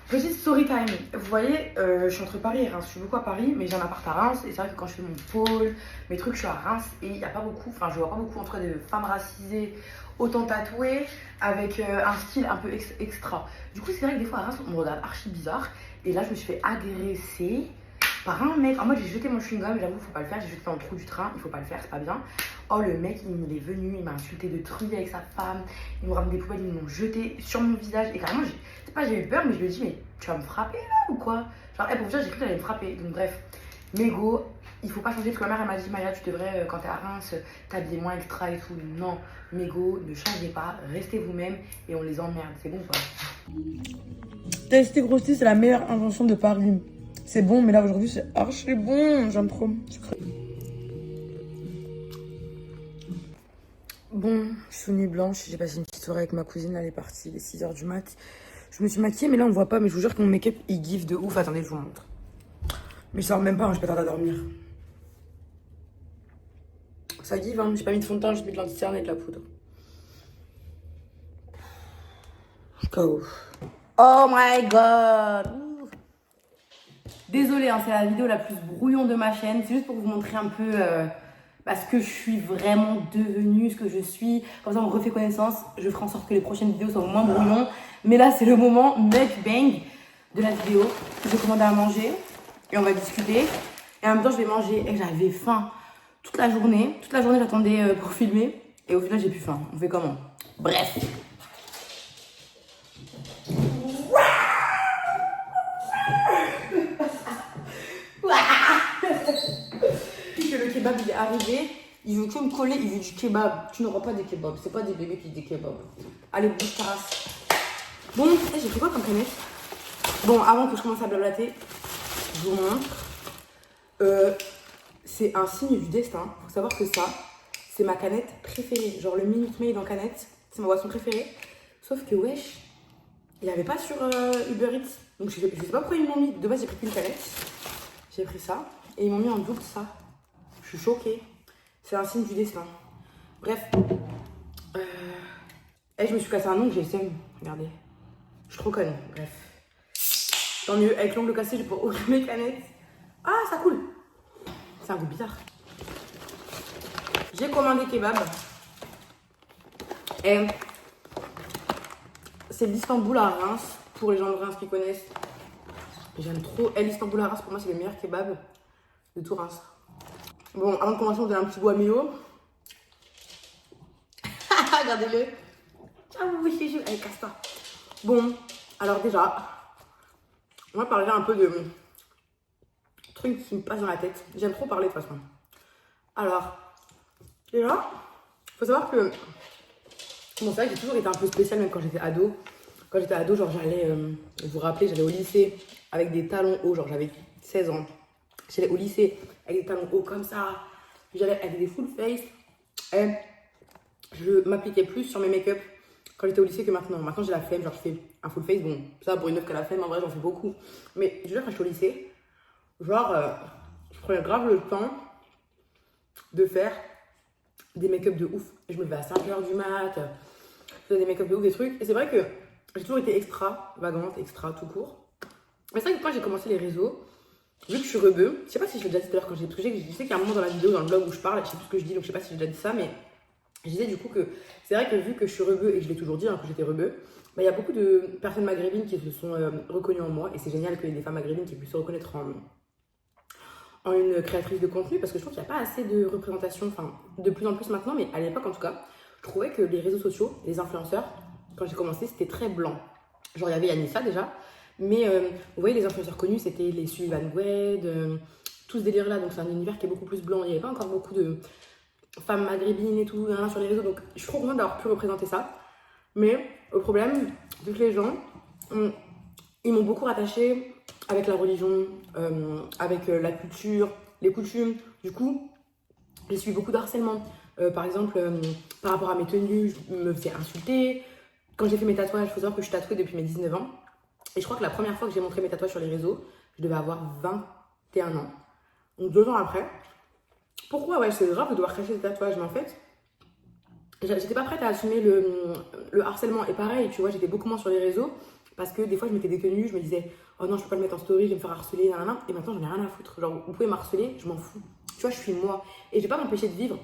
Petite story time. Vous voyez, je suis entre Paris et Reims. Je suis beaucoup à Paris, mais j'ai un appart à Reims. Et c'est vrai que quand je fais mon pôle, mes trucs, je suis à Reims. Et il n'y a pas beaucoup, enfin, je vois pas beaucoup entre de femmes racisées, autant tatouées, avec un style un peu extra. Du coup, c'est vrai que des fois à Reims, on me regarde archi bizarre. Et là, je me suis fait agresser par un mec. En mode, j'ai jeté mon chewing-gum, j'avoue, faut pas le faire. J'ai jeté dans le trou du train, il faut pas le faire, c'est pas bien. Oh, le mec, il est venu, il m'a insulté de truie avec sa femme. Il me ramène des poubelles, ils m'ont jeté sur mon visage. Et carrément, c'est pas j'ai eu peur, mais je lui ai dit, mais tu vas me frapper là ou quoi? Genre, pour vous dire, j'ai cru qu'elle allait me frapper. Donc, bref, mégo, il faut pas changer. Parce que ma mère, elle m'a dit, Maya, tu devrais, quand t'es à Reims, t'habiller moins extra et tout. Non, mégo, ne changez pas, restez vous-même et on les emmerde. C'est bon, quoi. Tester grossir, c'est la meilleure invention de Paris. C'est bon, mais là aujourd'hui, c'est archi bon. J'aime trop. Bon, je suis nuit blanche. J'ai passé une petite soirée avec ma cousine. Elle est partie, il est 6h du mat. Je me suis maquillée, mais là, on voit pas. Mais je vous jure que mon make-up, il give de ouf. Attendez, je vous montre. Mais je sors même pas, hein, je peux pas tarder à dormir. Ça give, hein. J'ai pas mis de fond de teint, j'ai mis de l'anti-cerne et de la poudre. Je suis KO. Oh my god! Désolée, hein, c'est la vidéo la plus brouillon de ma chaîne. C'est juste pour vous montrer un peu ce que je suis vraiment devenue, ce que je suis. Comme ça, on refait connaissance. Je ferai en sorte que les prochaines vidéos soient moins brouillons. Mais là, c'est le moment mukbang de la vidéo. Je vais commander à manger et on va discuter. Et en même temps, je vais manger. Et j'avais faim toute la journée. Toute la journée, j'attendais pour filmer. Et au final, j'ai plus faim. On fait comment? Bref. Le kebab il est arrivé, il veut que me coller, il veut du kebab. Tu n'auras pas des kebabs, c'est pas des bébés qui disent des kebabs. Allez, bouge ta race. Bon, j'ai fait quoi comme canette? Bon, avant que je commence à blablater, je vous montre. C'est un signe du destin. Faut savoir que ça, c'est ma canette préférée. Genre le Minute Maid en canette, c'est ma boisson préférée. Sauf que wesh, il n'y avait pas sur Uber Eats. Donc je sais pas pourquoi ils m'ont mis. De base, j'ai pris qu'une canette. J'ai pris ça. Et ils m'ont mis en double ça. Je suis choquée. C'est un signe du destin. Bref. Je me suis cassé un ongle, j'ai le seum. Regardez. Je suis trop conne. Bref. Tant mieux. Avec l'ongle cassé, je vais pouvoir ouvrir mes canettes. Ah, ça coule. C'est un goût bizarre. J'ai commandé kebab. Et c'est l'Istanbul à Reims. Pour les gens de Reims qui connaissent. J'aime trop. L'Istanbul à Reims, pour moi, c'est le meilleur kebab de tout Reims. Bon, avant de commencer, on donne un petit bout à Mio. Regardez-le. Ciao, allez, casse-toi. Bon, alors déjà, on va parler un peu de trucs qui me passent dans la tête. J'aime trop parler de toute façon. Alors, déjà, faut savoir que... Bon, c'est vrai que j'ai toujours été un peu spéciale, même quand j'étais ado. Quand j'étais ado, genre j'allais, vous vous rappelez, j'allais au lycée avec des talons hauts, genre j'avais 16 ans. J'allais au lycée avec des talons hauts comme ça. J'allais avec des full face. Et je m'appliquais plus sur mes make-up quand j'étais au lycée que maintenant. Maintenant j'ai la flemme, genre je fais un full face. Bon, ça pour une meuf qui a la flemme, en vrai j'en fais beaucoup. Mais je veux dire, quand j'étais au lycée, genre je prenais grave le temps de faire des make-up de ouf. Je me levais à 5h du mat, je faisais des make-up de ouf, des trucs. Et c'est vrai que j'ai toujours été extravagante, extra tout court. Mais c'est vrai que quand j'ai commencé les réseaux, vu que je suis rebeu, je sais pas si je l'ai déjà dit tout à l'heure quand j'ai touché, je sais qu'il y a un moment dans la vidéo, dans le blog où je parle, je sais plus ce que je dis, donc je sais pas si j'ai déjà dit ça, mais je disais du coup que c'est vrai que vu que je suis rebeu, et je l'ai toujours dit hein, que j'étais rebeu, bah, il y a beaucoup de personnes maghrébines qui se sont reconnues en moi, et c'est génial qu'il y ait des femmes maghrébines qui puissent se reconnaître en une créatrice de contenu, parce que je trouve qu'il n'y a pas assez de représentation, enfin de plus en plus maintenant, mais à l'époque en tout cas, je trouvais que les réseaux sociaux, les influenceurs, quand j'ai commencé, c'était très blanc. Genre il y avait Yanissa déjà, mais vous voyez, les influenceurs connus, c'était les Sullivan Goued, tout ce délire-là. Donc c'est un univers qui est beaucoup plus blanc. Il n'y avait pas encore beaucoup de femmes maghrébines et tout hein, sur les réseaux. Donc je suis trop contente d'avoir pu représenter ça. Mais le problème, c'est que les gens, ils m'ont beaucoup rattaché avec la religion, avec la culture, les coutumes. Du coup, j'ai subi beaucoup de harcèlement. Par exemple, par rapport à mes tenues, je me faisais insulter. Quand j'ai fait mes tatouages, il faut savoir que je suis tatouée depuis mes 19 ans. Et je crois que la première fois que j'ai montré mes tatouages sur les réseaux, je devais avoir 21 ans. Donc 2 ans après. Pourquoi? Ouais, c'est grave de devoir cacher des tatouages. Mais en fait, j'étais pas prête à assumer le harcèlement. Et pareil, tu vois, j'étais beaucoup moins sur les réseaux Parce que des fois, je m'étais détenue, je me disais, oh non, je peux pas le mettre en story, je vais me faire harceler, nanana. Et maintenant, j'en ai rien à foutre. Genre, vous pouvez m'harceler, je m'en fous. Tu vois, je suis moi. Et je vais pas m'empêcher de vivre.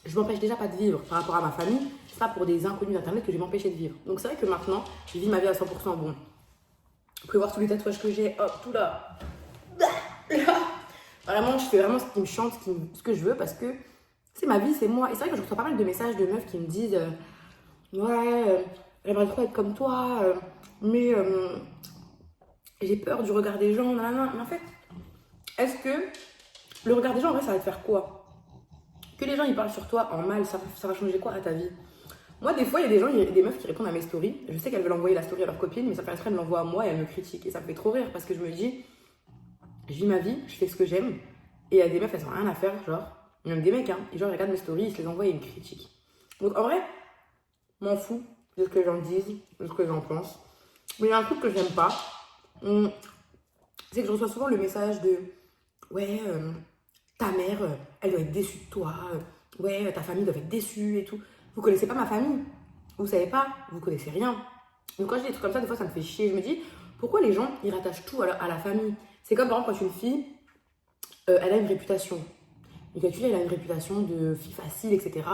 Je m'empêche déjà pas de vivre par rapport à ma famille. C'est pas pour des inconnus d'internet que je vais m'empêcher de vivre. Donc c'est vrai que maintenant, je vis ma vie à 100%. Bon, vous pouvez voir tous les tatouages que j'ai, hop, tout là. Là. Vraiment, je fais vraiment ce qui me chante, ce que je veux parce que c'est ma vie, c'est moi. Et c'est vrai que je reçois pas mal de messages de meufs qui me disent ouais, j'aimerais trop être comme toi, mais j'ai peur du regard des gens, nanana. Mais en fait, est-ce que le regard des gens, en vrai, ça va te faire quoi? Que les gens ils parlent sur toi en mal, ça va changer quoi à ta vie? Moi, des fois, il y a des gens, il y a des meufs qui répondent à mes stories. Je sais qu'elles veulent envoyer la story à leur copine, mais ça fait exprès, elles me l'envoient à moi et elles me critiquent. Et ça me fait trop rire parce que je me dis, je vis ma vie, je fais ce que j'aime. Et il y a des meufs, elles n'ont rien à faire, genre, même des mecs, hein, et genre, ils regardent mes stories, ils se les envoient et ils me critiquent. Donc en vrai, m'en fous de ce que les gens disent, de ce que j'en pense. Mais il y a un truc que j'aime pas, c'est que je reçois souvent le message de ouais, ta mère, elle doit être déçue de toi, ouais, ta famille doit être déçue et tout. Vous connaissez pas ma famille, vous savez pas, vous connaissez rien. Donc quand je dis des trucs comme ça, des fois ça me fait chier. Je me dis, pourquoi les gens, ils rattachent tout à la famille? C'est comme par exemple quand une fille, elle a une réputation. Et quand elle a une réputation de fille facile, etc.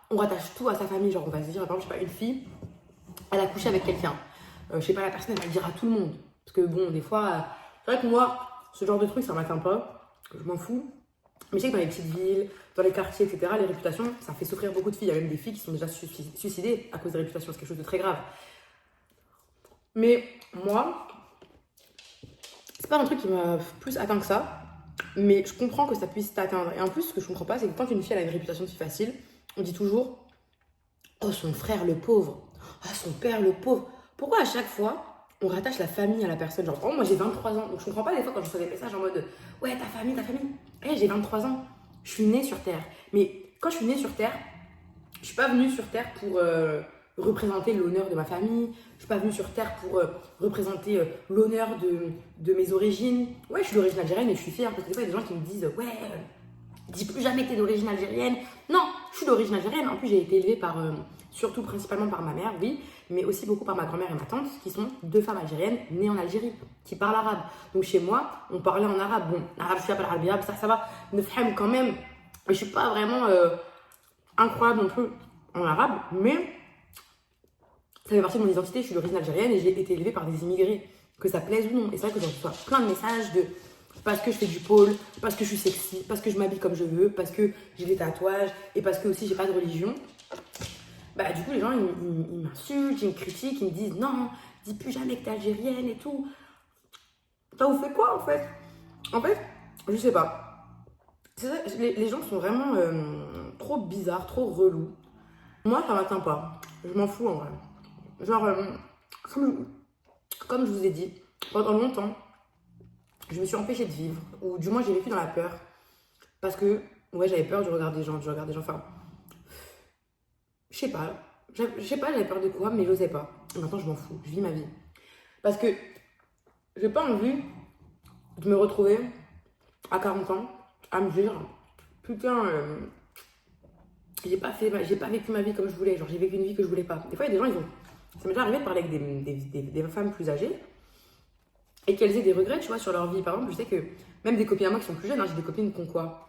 On rattache tout à sa famille. Genre on va se dire, par exemple, je sais pas, une fille, elle a couché avec quelqu'un. Je sais pas, la personne, elle va le dire à tout le monde. Parce que bon, des fois, c'est vrai que moi, ce genre de truc, ça m'atteint pas. Je m'en fous. Mais je sais que dans les petites villes, dans les quartiers, etc., les réputations, ça fait souffrir beaucoup de filles. Il y a même des filles qui sont déjà suicidées à cause des réputations. C'est quelque chose de très grave. Mais moi, c'est pas un truc qui m'a plus atteint que ça. Mais je comprends que ça puisse t'atteindre. Et en plus, ce que je comprends pas, c'est que quand une fille elle a une réputation de fille facile, on dit toujours oh, son frère le pauvre. Oh, son père le pauvre. Pourquoi à chaque fois, on rattache la famille à la personne? Genre, oh, moi j'ai 23 ans. Donc je comprends pas des fois quand je reçois des messages en mode ouais, ta famille, ta famille. Hey, j'ai 23 ans. Je suis née sur Terre. Mais quand je suis née sur Terre, je suis pas venue sur Terre pour représenter l'honneur de ma famille. Je suis pas venue sur Terre pour représenter l'honneur de mes origines. Ouais, je suis d'origine algérienne et je suis fière. Parce que des fois, il y a des gens qui me disent ouais, dis plus jamais que t'es d'origine algérienne. Non, je suis d'origine algérienne. En plus, j'ai été élevée par, surtout principalement par ma mère, oui, mais aussi beaucoup par ma grand-mère et ma tante, qui sont deux femmes algériennes nées en Algérie, qui parlent arabe. Donc chez moi, on parlait en arabe. Bon, l'arabe, je suis pas l'arabe, ça va, nefhem quand même. Mais je suis pas vraiment incroyable non plus en arabe, mais ça fait partie de mon identité. Je suis d'origine algérienne et j'ai été élevée par des immigrés, que ça plaise ou non. Et c'est vrai que j'en reçois plein de messages de parce que je fais du pôle, parce que je suis sexy, parce que je m'habille comme je veux, parce que j'ai des tatouages et parce que aussi j'ai pas de religion. Bah du coup les gens ils m'insultent, ils me critiquent, ils me disent non, dis plus jamais que t'es algérienne et tout. Ça vous fait quoi en fait? En fait, je sais pas. C'est ça, les gens sont vraiment trop bizarres, trop relous. Moi ça m'atteint pas, je m'en fous en vrai. Genre, comme je vous ai dit, pendant longtemps, je me suis empêchée de vivre, ou du moins j'ai vécu dans la peur, parce que, ouais, j'avais peur du regard des gens, enfin, je sais pas, j'avais peur de quoi, mais j'osais pas. Et maintenant, je m'en fous, je vis ma vie. Parce que j'ai pas envie de me retrouver à 40 ans à me dire, putain, j'ai pas vécu ma vie comme je voulais, genre j'ai vécu une vie que je voulais pas. Des fois, il y a des gens, ça m'est déjà arrivé de parler avec des femmes plus âgées et qu'elles aient des regrets, tu vois, sur leur vie. Par exemple, je sais que même des copines à moi qui sont plus jeunes, hein, j'ai des copines qui ont quoi.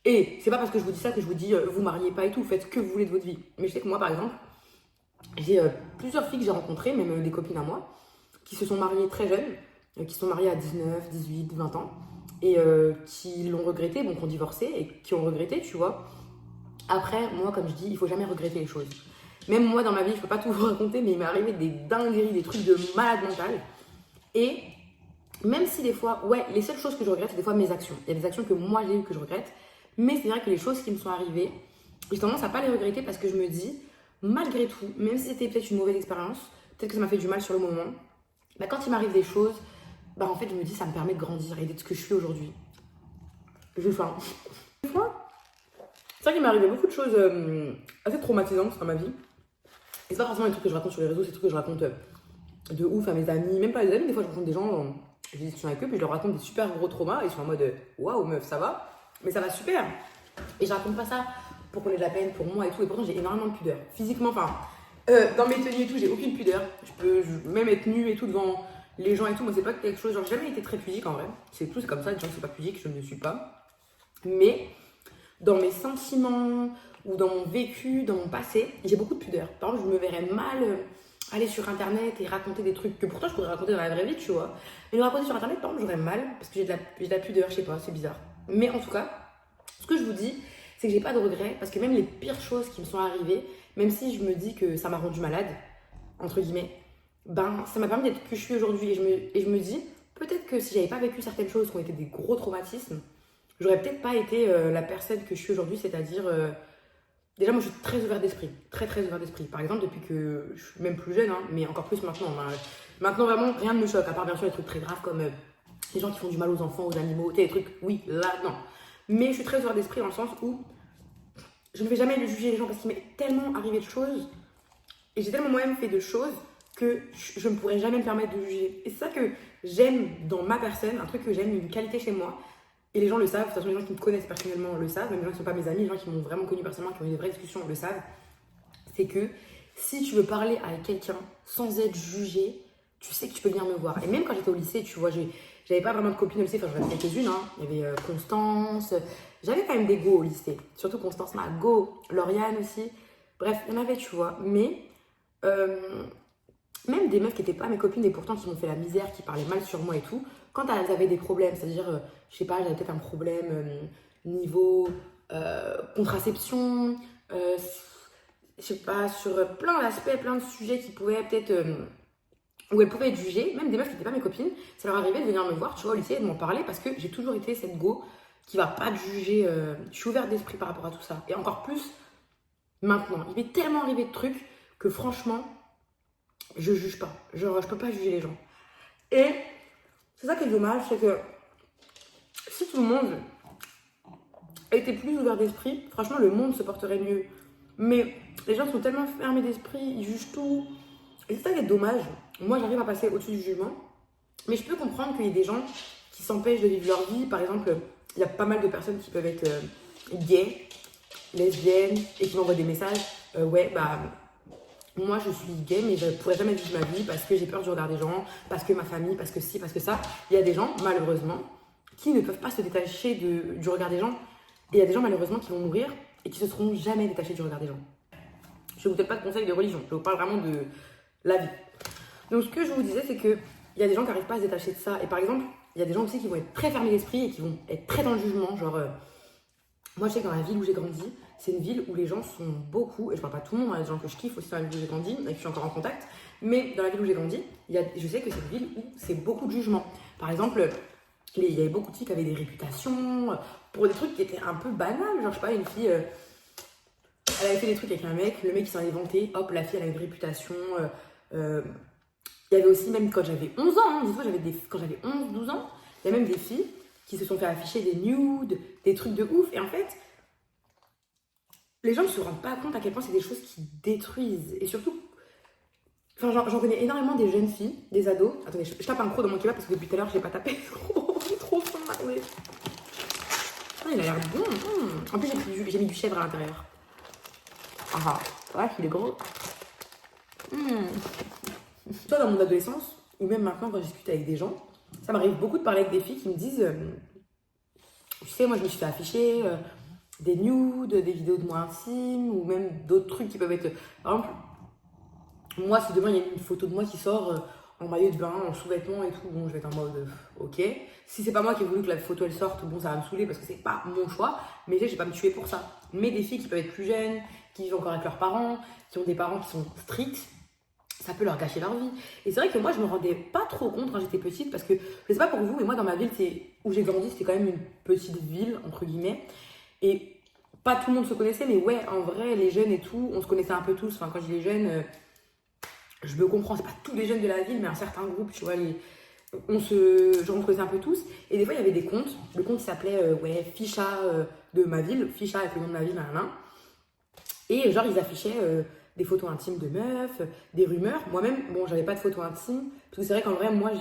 Et c'est pas parce que je vous dis ça que je vous dis vous mariez pas et tout, faites ce que vous voulez de votre vie. Mais je sais que moi, par exemple, j'ai plusieurs filles que j'ai rencontrées, même des copines à moi, qui se sont mariées très jeunes, qui sont mariées à 19, 18, 20 ans, et qui l'ont regretté, bon, qui ont divorcé et qui ont regretté, tu vois. Après, moi, comme je dis, il faut jamais regretter les choses. Même moi, dans ma vie, je peux pas tout vous raconter, mais il m'est arrivé des dingueries, des trucs de malade mental. Et même si des fois, ouais, les seules choses que je regrette, c'est des fois mes actions. Il y a des actions que moi j'ai eues que je regrette, mais c'est vrai que les choses qui me sont arrivées, j'ai tendance à pas les regretter parce que je me dis, malgré tout, même si c'était peut-être une mauvaise expérience, peut-être que ça m'a fait du mal sur le moment, bah, quand il m'arrive des choses, bah en fait, je me dis, ça me permet de grandir et d'être ce que je suis aujourd'hui. J'ai faim. Des fois, c'est vrai qu'il m'est arrivé beaucoup de choses assez traumatisantes dans ma vie. Et c'est pas forcément les trucs que je raconte sur les réseaux, c'est des trucs que je raconte de ouf à mes amis, même pas les amis, des fois je rencontre des gens, j'ai des discussions avec eux, puis je leur raconte des super gros traumas, et ils sont en mode waouh meuf, ça va, mais ça va super. Et je raconte pas ça pour qu'on ait de la peine pour moi et tout, et pourtant j'ai énormément de pudeur. Physiquement, enfin, Dans mes tenues et tout, j'ai aucune pudeur. Je peux même être nue et tout devant les gens et tout. Moi, c'est pas quelque chose. Genre, j'ai jamais été très pudique en vrai. C'est tout, c'est comme ça. Les gens qui sont pas pudiques, je ne le suis pas. Mais dans mes sentiments ou dans mon vécu, dans mon passé, j'ai beaucoup de pudeur. Par exemple, je me verrais mal aller sur internet et raconter des trucs que pourtant je pourrais raconter dans la vraie vie, tu vois. Mais le raconter sur internet, par exemple, j'aurais mal parce que j'ai de la pudeur, je sais pas, c'est bizarre. Mais en tout cas, ce que je vous dis, c'est que j'ai pas de regrets parce que même les pires choses qui me sont arrivées, même si je me dis que ça m'a rendu malade, entre guillemets, ben ça m'a permis d'être que je suis aujourd'hui. Et je me dis, peut-être que si j'avais pas vécu certaines choses qui ont été des gros traumatismes, j'aurais peut-être pas été la personne que je suis aujourd'hui, c'est-à-dire. Déjà, moi je suis très ouverte d'esprit, très ouverte d'esprit. Par exemple, depuis que je suis même plus jeune, hein, mais encore plus maintenant. Maintenant, vraiment, rien ne me choque, à part bien sûr les trucs très graves comme les gens qui font du mal aux enfants, aux animaux, des trucs, oui, là, non. Mais je suis très ouverte d'esprit dans le sens où je ne vais jamais juger les gens parce qu'il m'est tellement arrivé de choses et j'ai tellement moi-même fait de choses que je ne pourrais jamais me permettre de juger. Et c'est ça que j'aime dans ma personne, un truc que j'aime, une qualité chez moi. Et les gens le savent, de toute façon les gens qui me connaissent personnellement le savent, même les gens qui ne sont pas mes amis, les gens qui m'ont vraiment connu personnellement, qui ont eu des vraies discussions le savent. C'est que si tu veux parler avec quelqu'un sans être jugé, tu sais que tu peux venir me voir. Et même quand j'étais au lycée, tu vois, j'avais pas vraiment de copines au lycée, enfin j'en avais quelques-unes, hein. Il y avait Constance, j'avais quand même des go au lycée. Surtout Constance, ma go, Lauriane aussi. Bref, il y en avait, tu vois. Mais même des meufs qui n'étaient pas mes copines et pourtant qui m'ont fait la misère, qui parlaient mal sur moi et tout, quand elles avaient des problèmes, c'est-à-dire, je sais pas, j'avais peut-être un problème niveau contraception, je sais pas, sur plein d'aspects, plein de sujets qui pouvaient peut-être, où elles pouvaient être jugées, même des meufs qui n'étaient pas mes copines, ça leur arrivait de venir me voir, tu vois, au lycée, et de m'en parler parce que j'ai toujours été cette go qui va pas te juger, je suis ouverte d'esprit par rapport à tout ça. Et encore plus maintenant, il m'est tellement arrivé de trucs que franchement, je juge pas, genre je peux pas juger les gens. Et c'est ça qui est dommage, c'est que si tout le monde était plus ouvert d'esprit, franchement le monde se porterait mieux. Mais les gens sont tellement fermés d'esprit, ils jugent tout. Et c'est ça qui est dommage. Moi j'arrive à passer au-dessus du jugement, mais je peux comprendre qu'il y ait des gens qui s'empêchent de vivre leur vie. Par exemple, il y a pas mal de personnes qui peuvent être gays, lesbiennes et qui m'envoient des messages. Ouais, bah moi je suis gay mais je pourrais jamais vivre ma vie parce que j'ai peur du regard des gens, parce que ma famille, parce que ci, parce que ça. Il y a des gens malheureusement qui ne peuvent pas se détacher du regard des gens. Et il y a des gens malheureusement qui vont mourir et qui ne se seront jamais détachés du regard des gens. Je ne vous donne pas de conseils de religion, je vous parle vraiment de la vie. Donc ce que je vous disais, c'est qu'il y a des gens qui n'arrivent pas à se détacher de ça. Et par exemple, il y a des gens aussi qui vont être très fermés d'esprit et qui vont être très dans le jugement. Genre, moi je sais que dans la ville où j'ai grandi, c'est une ville où les gens sont beaucoup, et je parle pas de tout le monde, il y a des gens que je kiffe aussi dans la ville où j'ai grandi, avec qui je suis encore en contact, mais dans la ville où j'ai grandi, je sais que c'est une ville où c'est beaucoup de jugement. Par exemple, il y avait beaucoup de filles qui avaient des réputations pour des trucs qui étaient un peu banals. Genre, je sais pas, une fille, elle avait fait des trucs avec un mec, le mec il s'en est vanté, hop, la fille elle a une réputation. Il y avait aussi, même quand j'avais 11 ans, hein, des fois quand j'avais 11, 12 ans, il y a même des filles qui se sont fait afficher des nudes, des trucs de ouf, et en fait, les gens ne se rendent pas compte à quel point c'est des choses qui détruisent. Et surtout, enfin, j'en connais énormément des jeunes filles, des ados. Attendez, je tape un croc dans mon kebab parce que depuis tout à l'heure, je l'ai pas tapé. Trop faim, attendez. Ah, il a l'air bon. En plus, j'ai mis du chèvre à l'intérieur. Ah, ouais, il est gros. Soit dans mon adolescence, ou même maintenant quand je discute avec des gens, ça m'arrive beaucoup de parler avec des filles qui me disent tu sais, moi je me suis fait afficher des nudes, des vidéos de moi intimes, ou même d'autres trucs qui peuvent être. Par exemple, moi, si demain il y a une photo de moi qui sort en maillot de bain, en sous-vêtements et tout, bon, je vais être en mode ok. Si c'est pas moi qui ai voulu que la photo elle sorte, bon, ça va me saouler parce que c'est pas mon choix, mais je vais pas me tuer pour ça. Mais des filles qui peuvent être plus jeunes, qui vivent encore avec leurs parents, qui ont des parents qui sont stricts, ça peut leur gâcher leur vie. Et c'est vrai que moi, je me rendais pas trop compte quand j'étais petite parce que, je sais pas pour vous, mais moi, dans ma ville où j'ai grandi, c'était quand même une petite ville, entre guillemets. Et pas tout le monde se connaissait, mais ouais, en vrai, les jeunes et tout, on se connaissait un peu tous. Enfin, quand je dis les jeunes, je me comprends, c'est pas tous les jeunes de la ville, mais un certain groupe, tu vois, on se connaissait un peu tous. Et des fois, il y avait des comptes. Le compte s'appelait, Ficha de ma ville, Ficha avec le nom de ma ville, et genre, ils affichaient des photos intimes de meufs, des rumeurs. Moi-même, bon, j'avais pas de photos intimes, parce que c'est vrai qu'en vrai, moi,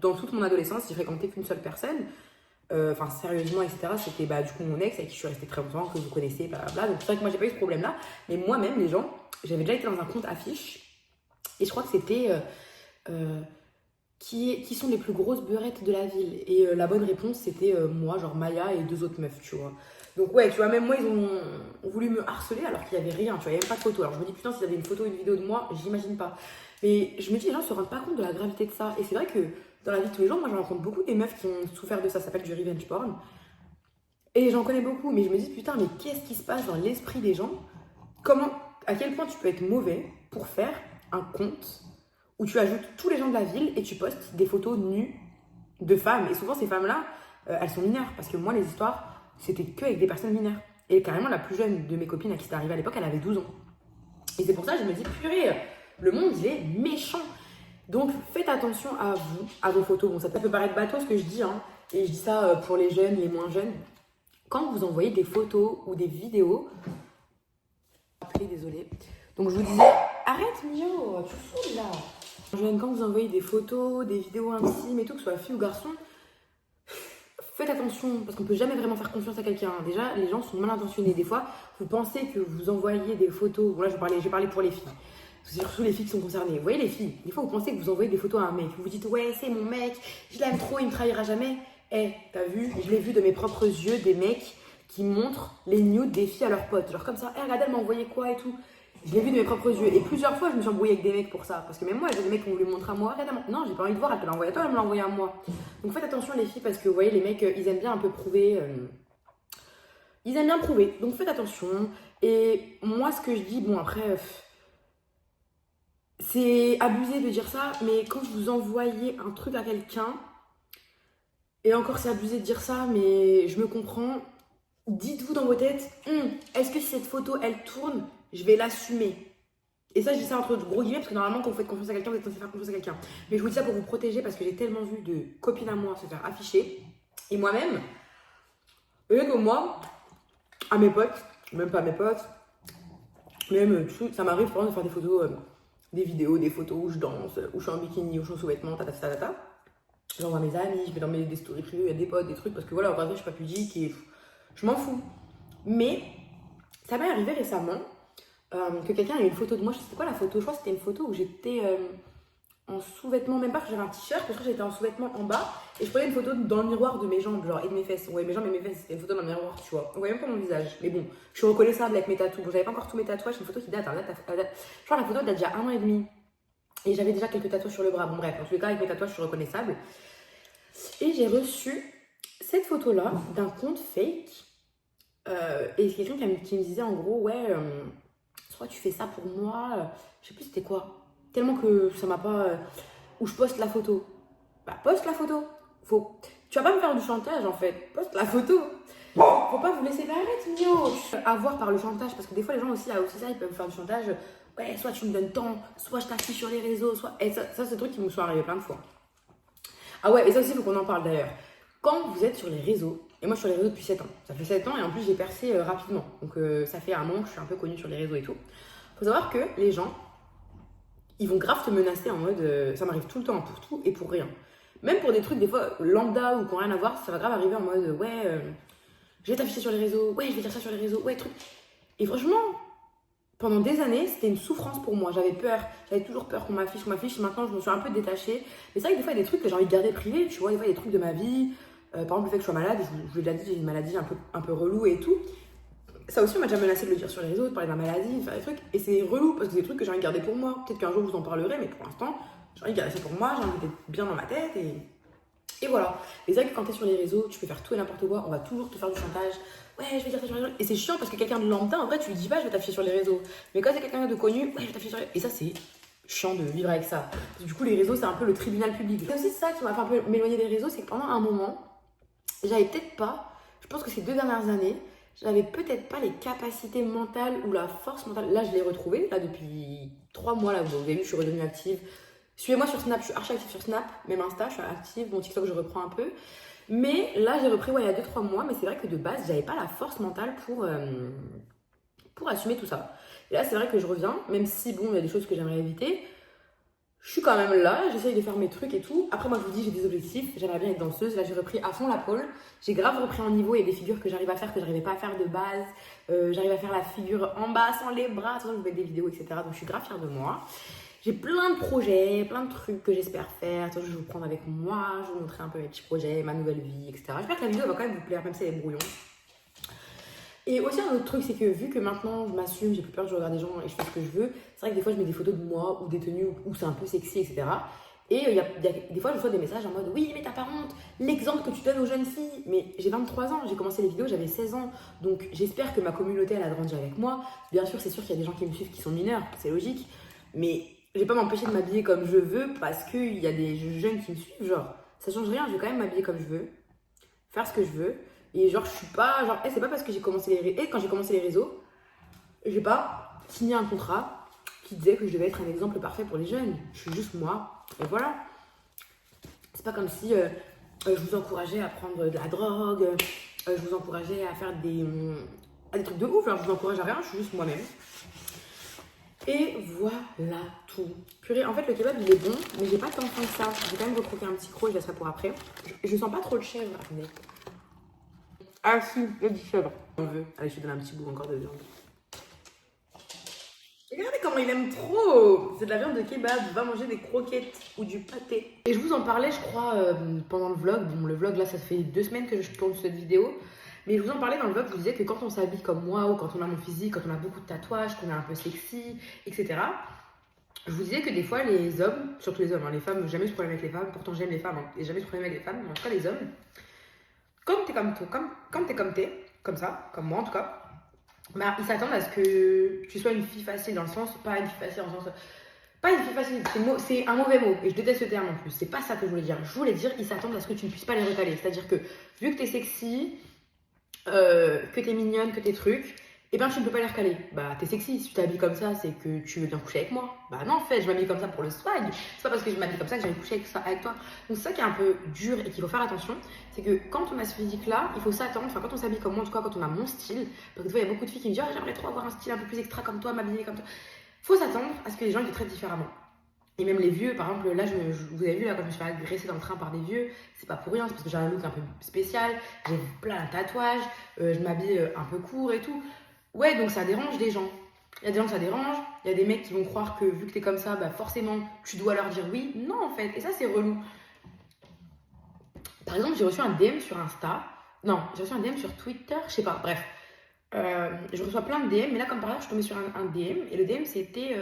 dans toute mon adolescence, j'ai fréquenté qu'une seule personne. Enfin, sérieusement, etc. C'était du coup mon ex avec qui je suis restée très longtemps, que vous connaissez, blablabla. Donc c'est vrai que moi, j'ai pas eu ce problème-là. Mais moi-même, les gens, j'avais déjà été dans un compte affiche et je crois que c'était qui sont les plus grosses beurrettes de la ville. Et la bonne réponse c'était moi, genre Maya et 2 autres meufs, tu vois. Donc ouais, tu vois, même moi ils ont voulu me harceler alors qu'il n'y avait rien, tu vois, il n'y avait même pas de photo. Alors je me dis putain, s'il y avait une photo, une vidéo de moi, j'imagine pas. Mais je me dis les gens se rendent pas compte de la gravité de ça. Et c'est vrai que dans la vie de tous les jours, moi je rencontre beaucoup des meufs qui ont souffert de ça, ça s'appelle du revenge porn. Et j'en connais beaucoup, mais je me dis putain, mais qu'est-ce qui se passe dans l'esprit des gens? À quel point tu peux être mauvais pour faire un compte où tu ajoutes tous les gens de la ville et tu postes des photos nues de femmes. Et souvent ces femmes-là, elles sont mineures. Parce que moi les histoires, c'était que avec des personnes mineures. Et carrément la plus jeune de mes copines à qui c'était arrivé à l'époque, elle avait 12 ans. Et c'est pour ça que je me dis purée, le monde il est méchant. Donc faites attention à vous, à vos photos. Bon, ça peut paraître bateau ce que je dis, hein, et je dis ça pour les jeunes, les moins jeunes. Quand vous envoyez des photos ou des vidéos, désolée. Donc je vous disais, arrête Mio, tu fous là. Jeunes, quand vous envoyez des photos, des vidéos intimes et tout, que ce soit fille ou garçon, faites attention parce qu'on peut jamais vraiment faire confiance à quelqu'un. Déjà, les gens sont mal intentionnés. Des fois, vous pensez que vous envoyez des photos. Bon là, j'ai parlé pour les filles. C'est surtout les filles qui sont concernées. Vous voyez les filles, des fois vous pensez que vous envoyez des photos à un mec. Vous vous dites ouais c'est mon mec, je l'aime trop, il me trahira jamais. T'as vu, je l'ai vu de mes propres yeux des mecs qui montrent les nudes des filles à leurs potes. Genre comme ça, regardez elle m'a envoyé quoi et tout. Je l'ai vu de mes propres yeux. Et plusieurs fois je me suis embrouillée avec des mecs pour ça. Parce que même moi, j'ai des mecs qui voulu me montrer à moi. Regarde, non, j'ai pas envie de voir, elle te l'a envoyé à toi, elle me l'a envoyé à moi. Donc faites attention les filles parce que vous voyez les mecs, ils aiment bien un peu prouver. Ils aiment bien prouver. Donc faites attention. Et moi ce que je dis, bon après... c'est abusé de dire ça, mais quand vous envoyez un truc à quelqu'un, et encore c'est abusé de dire ça, mais je me comprends, dites-vous dans vos têtes, est-ce que si cette photo elle tourne, je vais l'assumer? Et ça je dis ça entre gros guillemets, parce que normalement quand vous faites confiance à quelqu'un, vous êtes censé faire confiance à quelqu'un. Mais je vous dis ça pour vous protéger, parce que j'ai tellement vu de copines à moi se faire afficher, et moi-même, que moi, à mes potes, même pas à mes potes, même ça m'arrive vraiment de faire des photos... des vidéos, des photos où je danse, où je suis en bikini, où je suis en sous-vêtements, tata. J'envoie à mes amis, je mets dans des stories privées, il y a des potes, des trucs, parce que voilà, en vrai, je suis pas pudique et je m'en fous. Mais ça m'est arrivé récemment que quelqu'un ait une photo de moi, je sais quoi la photo, je crois que c'était une photo où j'étais en sous-vêtements, même pas que j'avais un t-shirt, je crois que j'étais en sous-vêtements en bas, et je prenais une photo dans le miroir de mes jambes, genre, et de mes fesses. Ouais, mes jambes et mes fesses, c'était une photo dans le miroir, tu vois. On voyait même pas mon visage. Mais bon, je suis reconnaissable avec mes tatous. Bon, j'avais pas encore tous mes tatouages, c'est une photo qui date, hein, je crois que la photo date déjà 1 an et demi. Et j'avais déjà quelques tatouages sur le bras. Bon, bref, en tous les cas, avec mes tatouages, je suis reconnaissable. Et j'ai reçu cette photo-là d'un compte fake. Et c'est quelqu'un qui me disait en gros, ouais, soit tu fais ça pour moi, je sais plus c'était quoi. Tellement que ça m'a pas... où je poste la photo. Bah, poste la photo. Tu vas pas me faire du chantage, en fait. Poste la photo. Faut pas vous laisser arrête, Mio. Avoir par le chantage, parce que des fois, les gens aussi, ça, ils peuvent me faire du chantage. Ouais, soit tu me donnes tant, soit je t'affiche sur les réseaux, soit... Et ça c'est des trucs qui me sont arrivés plein de fois. Ah ouais, et ça aussi, il faut qu'on en parle d'ailleurs. Quand vous êtes sur les réseaux, et moi je suis sur les réseaux depuis 7 ans, ça fait 7 ans et en plus j'ai percé rapidement. Donc ça fait un moment que je suis un peu connue sur les réseaux et tout. Faut savoir que les gens, ils vont grave te menacer en mode ça m'arrive tout le temps pour tout et pour rien. Même pour des trucs des fois lambda ou qui n'ont rien à voir, ça va grave arriver en mode ouais, je vais t'afficher sur les réseaux, ouais, je vais dire ça sur les réseaux, ouais, truc. Et franchement, pendant des années, c'était une souffrance pour moi. J'avais peur, j'avais toujours peur qu'on m'affiche. Maintenant, je me suis un peu détachée. Mais c'est vrai que des fois, il y a des trucs que j'ai envie de garder privés, tu vois. Des fois, il y a des trucs de ma vie. Par exemple, le fait que je sois malade, je vous l'ai déjà dit, j'ai une maladie un peu relou et tout. Ça aussi, on m'a déjà menacé de le dire sur les réseaux, de parler de ma maladie, de faire des trucs. Et c'est relou parce que c'est des trucs que j'ai envie de garder pour moi. Peut-être qu'un jour, je vous en parlerai, mais pour l'instant, j'ai envie de garder ça pour moi. J'ai envie d'être bien dans ma tête et voilà. Et c'est vrai que quand t'es sur les réseaux, tu peux faire tout et n'importe quoi. On va toujours te faire du chantage. Ouais, je vais dire ça sur les réseaux. Et c'est chiant parce que quelqu'un de lambda, en vrai, tu lui dis pas, je vais t'afficher sur les réseaux. Mais quand c'est quelqu'un de connu, ouais, je vais t'afficher sur les réseaux. Et ça, c'est chiant de vivre avec ça. Parce que du coup, les réseaux, c'est un peu le tribunal public. C'est aussi ça qui m'a fait un peu m'éloigner des réseaux, c'est que pendant un moment, j'avais peut-être pas, je pense que ces 2 dernières années, j'avais peut-être pas les capacités mentales ou la force mentale. Là, je l'ai retrouvée, là, depuis 3 mois, là, vous avez vu, je suis redevenue active. Suivez-moi sur Snap, je suis archi active sur Snap, même Insta, je suis active, mon TikTok, je reprends un peu. Mais là, j'ai repris il y a 2-3 mois, mais c'est vrai que de base, j'avais pas la force mentale pour assumer tout ça. Et là, c'est vrai que je reviens, même si, bon, il y a des choses que j'aimerais éviter. je suis quand même là, j'essaye de faire mes trucs et tout. Après, moi, je vous dis, j'ai des objectifs. J'aimerais bien être danseuse. Là, j'ai repris à fond la pole. J'ai grave repris en niveau. Il y a des figures que j'arrive à faire que j'arrivais pas à faire de base. J'arrive à faire la figure en bas, sans les bras. Je vous mets des vidéos, etc. Donc, je suis grave fière de moi. J'ai plein de projets, plein de trucs que j'espère faire. Je vais vous prendre avec moi. Je vais vous montrer un peu mes petits projets, ma nouvelle vie, etc. J'espère que la vidéo va quand même vous plaire, même si elle est brouillon. Et aussi un autre truc, c'est que vu que maintenant je m'assume, j'ai plus peur du regard des gens et je fais ce que je veux, c'est vrai que des fois je mets des photos de moi ou des tenues où c'est un peu sexy, etc. Et il y a des fois je reçois des messages en mode oui mais t'as pas honte, l'exemple que tu donnes aux jeunes filles. Mais j'ai 23 ans, j'ai commencé les vidéos, j'avais 16 ans. Donc j'espère que ma communauté elle a grandi avec moi. Bien sûr, c'est sûr qu'il y a des gens qui me suivent qui sont mineurs, c'est logique. Mais je vais pas m'empêcher de m'habiller comme je veux parce qu'il y a des jeunes qui me suivent. Genre, ça change rien, je vais quand même m'habiller comme je veux, faire ce que je veux. Et genre, je suis pas. Genre, c'est pas parce que j'ai commencé les réseaux. Et quand j'ai commencé les réseaux, j'ai pas signé un contrat qui disait que je devais être un exemple parfait pour les jeunes. Je suis juste moi. Et voilà. C'est pas comme si je vous encourageais à prendre de la drogue, je vous encourageais à faire des trucs de ouf. Alors, je vous encourage à rien, je suis juste moi-même. Et voilà tout. Purée, en fait, le kebab il est bon, mais j'ai pas tant faim que ça. Je vais quand même recroquer un petit croc, je laisserai pour après. Je sens pas trop le chèvre. Attendez. Ah si, il y a du chèvre. On veut. Allez, je te donne un petit bout encore de viande. Regardez comment il aime trop. C'est de la viande de kebab. Va manger des croquettes ou du pâté. Et je vous en parlais, je crois, pendant le vlog. Bon, le vlog, là, ça fait 2 semaines que je tourne cette vidéo. Mais je vous en parlais dans le vlog, je vous disais que quand on s'habille comme moi ou quand on a mon physique, quand on a beaucoup de tatouages, qu'on est un peu sexy, etc. Je vous disais que des fois, les hommes, surtout les hommes, hein, les femmes, jamais de problème avec les femmes. Pourtant, j'aime les femmes, hein, et jamais de problème avec les femmes. Mais en tout cas, les hommes... Comme t'es comme toi, comme ça, comme moi en tout cas, bah, ils s'attendent à ce que tu sois une fille facile dans le sens, pas une fille facile dans le sens, pas une fille facile, c'est un mauvais mot et je déteste ce terme en plus, c'est pas ça que je voulais dire. Je voulais dire, ils s'attendent à ce que tu ne puisses pas les retaler, c'est-à-dire que vu que t'es sexy, que t'es mignonne, que t'es truc, et bien tu ne peux pas les recaler. Bah t'es sexy, si tu t'habilles comme ça, c'est que tu veux bien coucher avec moi. Bah non, en fait, je m'habille comme ça pour le swag. C'est pas parce que je m'habille comme ça que j'allais coucher avec toi. Donc c'est ça qui est un peu dur et qu'il faut faire attention, c'est que quand on a ce physique-là, il faut s'attendre, enfin quand on s'habille comme moi, en tout cas quand on a mon style, parce que des fois il y a beaucoup de filles qui me disent oh, j'aimerais trop avoir un style un peu plus extra comme toi, m'habiller comme toi. Faut s'attendre à ce que les gens ils te traitent différemment. Et même les vieux, par exemple, là, vous avez vu, là, quand je me suis fait agresser dans le train par des vieux, c'est pas pour rien, c'est parce que j'ai un look un peu spécial, j'ai plein de tatouages, je m'habille un peu court et tout. Ouais, donc ça dérange des gens. Il y a des gens que ça dérange, il y a des mecs qui vont croire que vu que t'es comme ça, bah forcément, tu dois leur dire oui. Non, en fait, et ça, c'est relou. Par exemple, j'ai reçu un DM sur Insta. Non, j'ai reçu un DM sur Twitter, je sais pas, bref. Je reçois plein de DM, mais là, comme par hasard, je suis tombée sur un DM, et le DM, c'était...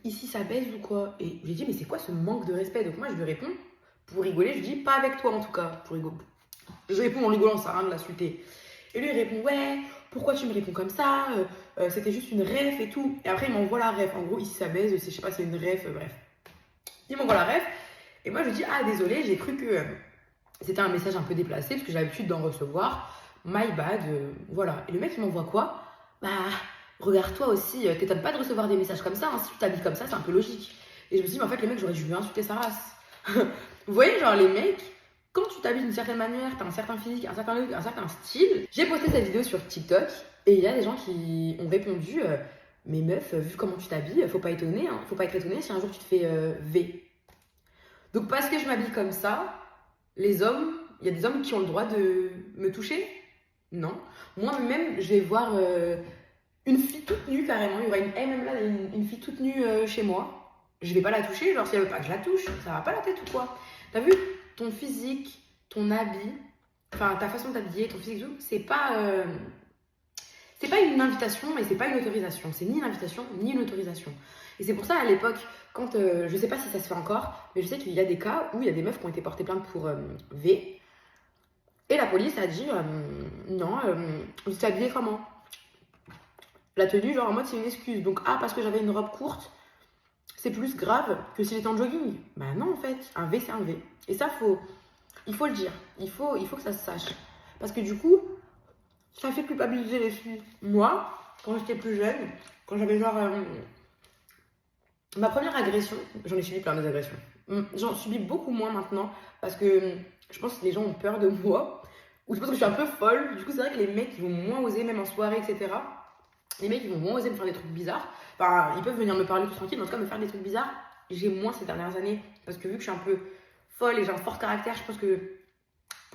ici ça baise ou quoi? Et j'ai dit mais c'est quoi ce manque de respect? Donc moi je lui réponds pour rigoler, je lui dis pas avec toi en tout cas, pour rigoler. Je réponds en rigolant, ça sert à rien de l'insulter. Et lui il répond ouais, pourquoi tu me réponds comme ça? C'était juste une ref et tout. Et après il m'envoie la ref, en gros ici ça baise, je sais pas, c'est une ref, bref. Il m'envoie la ref et moi je lui dis ah désolé, j'ai cru que c'était un message un peu déplacé parce que j'ai l'habitude d'en recevoir. My bad, voilà. Et le mec il m'envoie quoi? Bah regarde-toi aussi, t'étonnes pas de recevoir des messages comme ça, hein. Si tu t'habilles comme ça, c'est un peu logique. Et je me suis dit, mais en fait, les mecs, j'aurais dû lui insulter sa race. Vous voyez, genre, les mecs, quand tu t'habilles d'une certaine manière, t'as un certain physique, un certain look, un certain style. J'ai posté cette vidéo sur TikTok et il y a des gens qui ont répondu, mais meuf, vu comment tu t'habilles, faut pas étonner, hein. Faut pas être étonné si un jour tu te fais V. Donc, parce que je m'habille comme ça, les hommes, il y a des hommes qui ont le droit de me toucher? Non. Moi-même, je vais voir. Une fille toute nue carrément, il y aura même là, une fille toute nue chez moi. Je vais pas la toucher, genre si elle veut pas que je la touche, ça va pas la tête ou quoi? T'as vu? Ton physique, ton habit, enfin ta façon de t'habiller, ton physique, c'est pas une invitation, mais c'est pas une autorisation. C'est ni une invitation, ni une autorisation. Et c'est pour ça à l'époque, quand, je sais pas si ça se fait encore, mais je sais qu'il y a des cas où il y a des meufs qui ont été portées plainte pour V. Et la police a dit, non, vous êtes habillée comment? La tenue, genre en mode c'est une excuse. Donc, ah, parce que j'avais une robe courte, c'est plus grave que si j'étais en jogging. Bah non, en fait, un V, c'est un V. Et ça, il faut le dire. Il faut que ça se sache. Parce que du coup, ça fait culpabiliser les filles. Moi, quand j'étais plus jeune, quand j'avais genre... ma première agression, j'en ai subi plein des agressions. J'en subis beaucoup moins maintenant parce que je pense que les gens ont peur de moi. Ou je pense que je suis un peu folle. Du coup, c'est vrai que les mecs, ils vont moins oser, même en soirée, etc. Les mecs, ils vont moins oser me faire des trucs bizarres. Enfin, ils peuvent venir me parler tout tranquille, mais en tout cas, me faire des trucs bizarres, j'ai moins ces dernières années. Parce que vu que je suis un peu folle et j'ai un fort caractère, je pense que.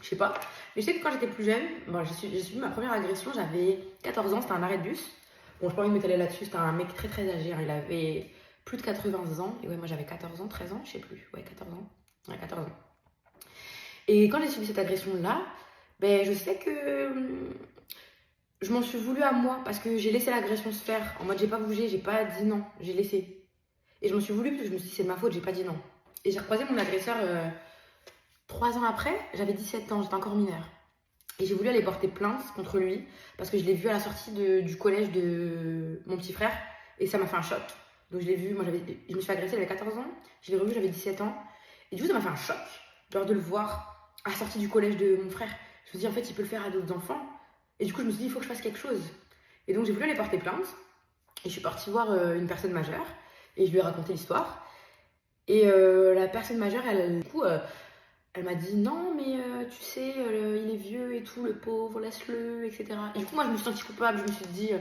Je sais pas. Mais je sais que quand j'étais plus jeune, bon, j'ai subi ma première agression, j'avais 14 ans, c'était un arrêt de bus. Bon, je peux pas envie de m'étaler là-dessus, c'était un mec très très âgé, hein, il avait plus de 80 ans. Et ouais, moi j'avais 14 ans, 13 ans, je sais plus. Ouais, 14 ans. Ouais, 14 ans. Et quand j'ai subi cette agression-là, ben, je sais que je m'en suis voulu à moi parce que j'ai laissé l'agression se faire. En mode, j'ai pas bougé, j'ai pas dit non, j'ai laissé. Et je m'en suis voulu parce que je me suis dit, c'est de ma faute, j'ai pas dit non. Et j'ai recroisé mon agresseur 3 ans après, j'avais 17 ans, j'étais encore mineure. Et j'ai voulu aller porter plainte contre lui parce que je l'ai vu à la sortie du collège de mon petit frère et ça m'a fait un choc. Donc je l'ai vu, je me suis fait agresser, j'avais 14 ans, je l'ai revu, j'avais 17 ans. Et du coup, ça m'a fait un choc, genre de le voir à la sortie du collège de mon frère. Je me suis dit, en fait, il peut le faire à d'autres enfants. Et du coup, je me suis dit, il faut que je fasse quelque chose. Et donc, j'ai voulu aller porter plainte. Et je suis partie voir une personne majeure et je lui ai raconté l'histoire. Et la personne majeure, du coup, elle m'a dit non, mais tu sais, il est vieux et tout, le pauvre, laisse-le, etc. Et du coup, moi, je me suis sentie coupable. Je me suis dit,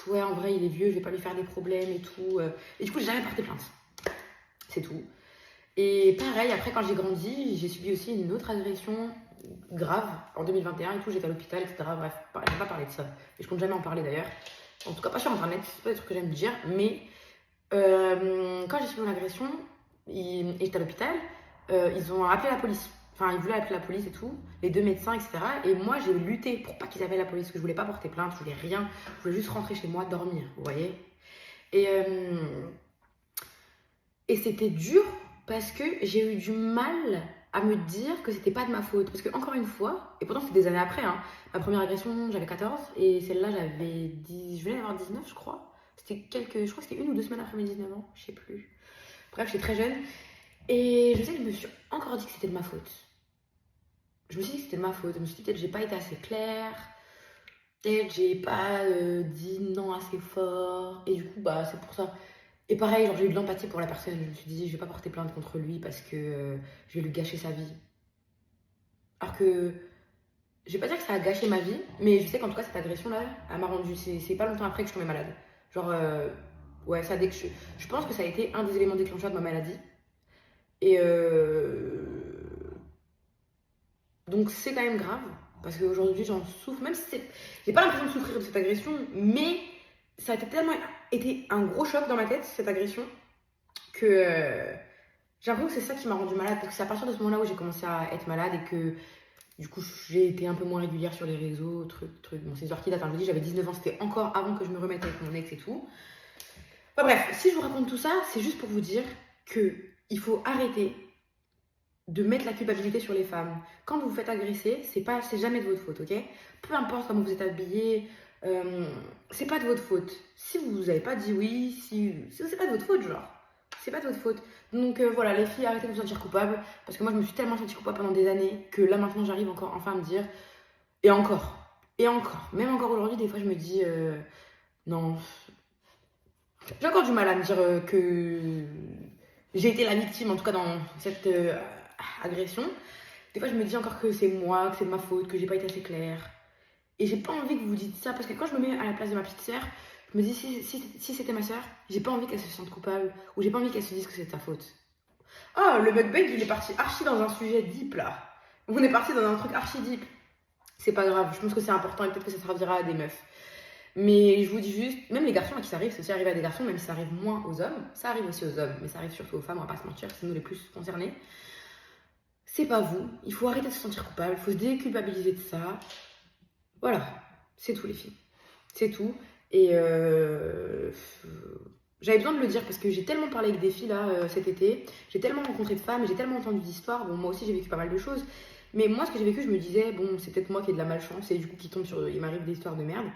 ouais, en vrai, il est vieux, je vais pas lui faire des problèmes et tout. Et du coup, j'ai jamais porté plainte. C'est tout. Et pareil, après, quand j'ai grandi, j'ai subi aussi une autre agression grave en 2021 et tout. J'étais à l'hôpital, etc. Bref, je vais pas parler de ça. Et je compte jamais en parler d'ailleurs. En tout cas, pas sur internet, c'est pas des trucs que j'aime dire. Mais quand j'ai subi une agression et j'étais à l'hôpital, ils ont appelé la police. Enfin, ils voulaient appeler la police et tout, les 2 médecins, etc. Et moi, j'ai lutté pour pas qu'ils appellent la police, parce que je voulais pas porter plainte, je voulais rien. Je voulais juste rentrer chez moi, dormir, vous voyez. Et c'était dur parce que j'ai eu du mal à me dire que c'était pas de ma faute. Parce que, encore une fois, et pourtant c'était des années après, hein, ma première agression, j'avais 14, et celle-là, j'avais 10, je venais d'avoir 19, je crois. Je crois que c'était 1 ou 2 semaines après mes 19 ans, je sais plus. Bref, j'étais très jeune. Et je sais que je me suis encore dit que c'était de ma faute. Je me suis dit que c'était de ma faute. Je me suis dit peut-être j'ai pas été assez claire. Peut-être j'ai pas dit non assez fort. Et du coup, bah c'est pour ça. Et pareil, genre j'ai eu de l'empathie pour la personne. Je me suis dit je vais pas porter plainte contre lui parce que je vais lui gâcher sa vie. Alors que je vais pas dire que ça a gâché ma vie, mais je sais qu'en tout cas cette agression-là, elle m'a rendu. C'est pas longtemps après que je suis tombée malade. Genre, ouais, ça dès que je pense que ça a été un des éléments déclencheurs de ma maladie. Et donc c'est quand même grave parce qu'aujourd'hui j'en souffre, même si j'ai pas l'impression de souffrir de cette agression, mais ça a tellement été un gros choc dans ma tête, cette agression, que j'ai l'impression que c'est ça qui m'a rendue malade, parce que c'est à partir de ce moment-là où j'ai commencé à être malade et que du coup j'ai été un peu moins régulière sur les réseaux, truc. Bon, c'est histoire qui date, hein, je vous dis, j'avais 19 ans, c'était encore avant que je me remette avec mon ex et tout. Enfin bref, si je vous raconte tout ça, c'est juste pour vous dire que il faut arrêter de mettre la culpabilité sur les femmes. Quand vous vous faites agresser, c'est jamais de votre faute, ok? Peu importe comment vous êtes habillé, c'est pas de votre faute. Si vous avez pas dit oui, c'est pas de votre faute, genre. C'est pas de votre faute. Donc voilà, les filles, arrêtez de vous sentir coupables. Parce que moi, je me suis tellement sentie coupable pendant des années que là, maintenant, j'arrive encore enfin à me dire. Et encore. Même encore aujourd'hui, des fois, je me dis non. J'ai encore du mal à me dire que j'ai été la victime, en tout cas dans cette agression. Des fois, je me dis encore que c'est moi, que c'est de ma faute, que j'ai pas été assez claire. Et j'ai pas envie que vous vous dites ça, parce que quand je me mets à la place de ma petite sœur, je me dis si c'était ma sœur, j'ai pas envie qu'elle se sente coupable, ou j'ai pas envie qu'elle se dise que c'est de sa faute. Oh, le mukbang, il est parti archi dans un sujet deep là. On est parti dans un truc archi deep. C'est pas grave, je pense que c'est important et peut-être que ça servira à des meufs. Mais je vous dis juste, même les garçons à qui ça arrive, c'est aussi arrivé à des garçons, même si ça arrive moins aux hommes, ça arrive aussi aux hommes, mais ça arrive surtout aux femmes, on va pas se mentir, c'est nous les plus concernés. C'est pas vous, il faut arrêter de se sentir coupable, il faut se déculpabiliser de ça. Voilà, c'est tout les filles, c'est tout. Et j'avais besoin de le dire parce que j'ai tellement parlé avec des filles là cet été, j'ai tellement rencontré de femmes, j'ai tellement entendu d'histoires, bon moi aussi j'ai vécu pas mal de choses, mais moi ce que j'ai vécu je me disais, bon c'est peut-être moi qui ai de la malchance et du coup qui tombe sur, il m'arrive des histoires de merde.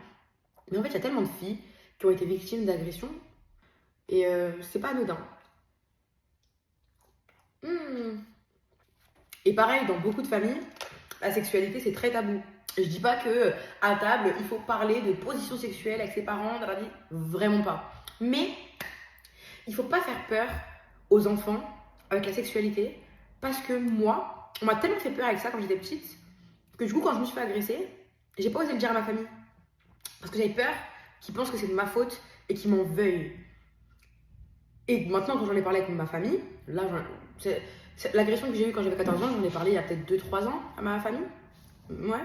Mais en fait, il y a tellement de filles qui ont été victimes d'agressions et c'est pas anodin. Et pareil, dans beaucoup de familles, la sexualité c'est très tabou. Je dis pas que à table, il faut parler de position sexuelle avec ses parents, vraiment pas. Mais il faut pas faire peur aux enfants avec la sexualité parce que moi, on m'a tellement fait peur avec ça quand j'étais petite que du coup, quand je me suis fait agresser, j'ai pas osé le dire à ma famille. Parce que j'avais peur qui pensent que c'est de ma faute et qui m'en veuillent. Et maintenant, quand j'en ai parlé avec ma famille, là, l'agression que j'ai eue quand j'avais 14 ans, j'en ai parlé il y a peut-être 2-3 ans à ma famille. Ouais.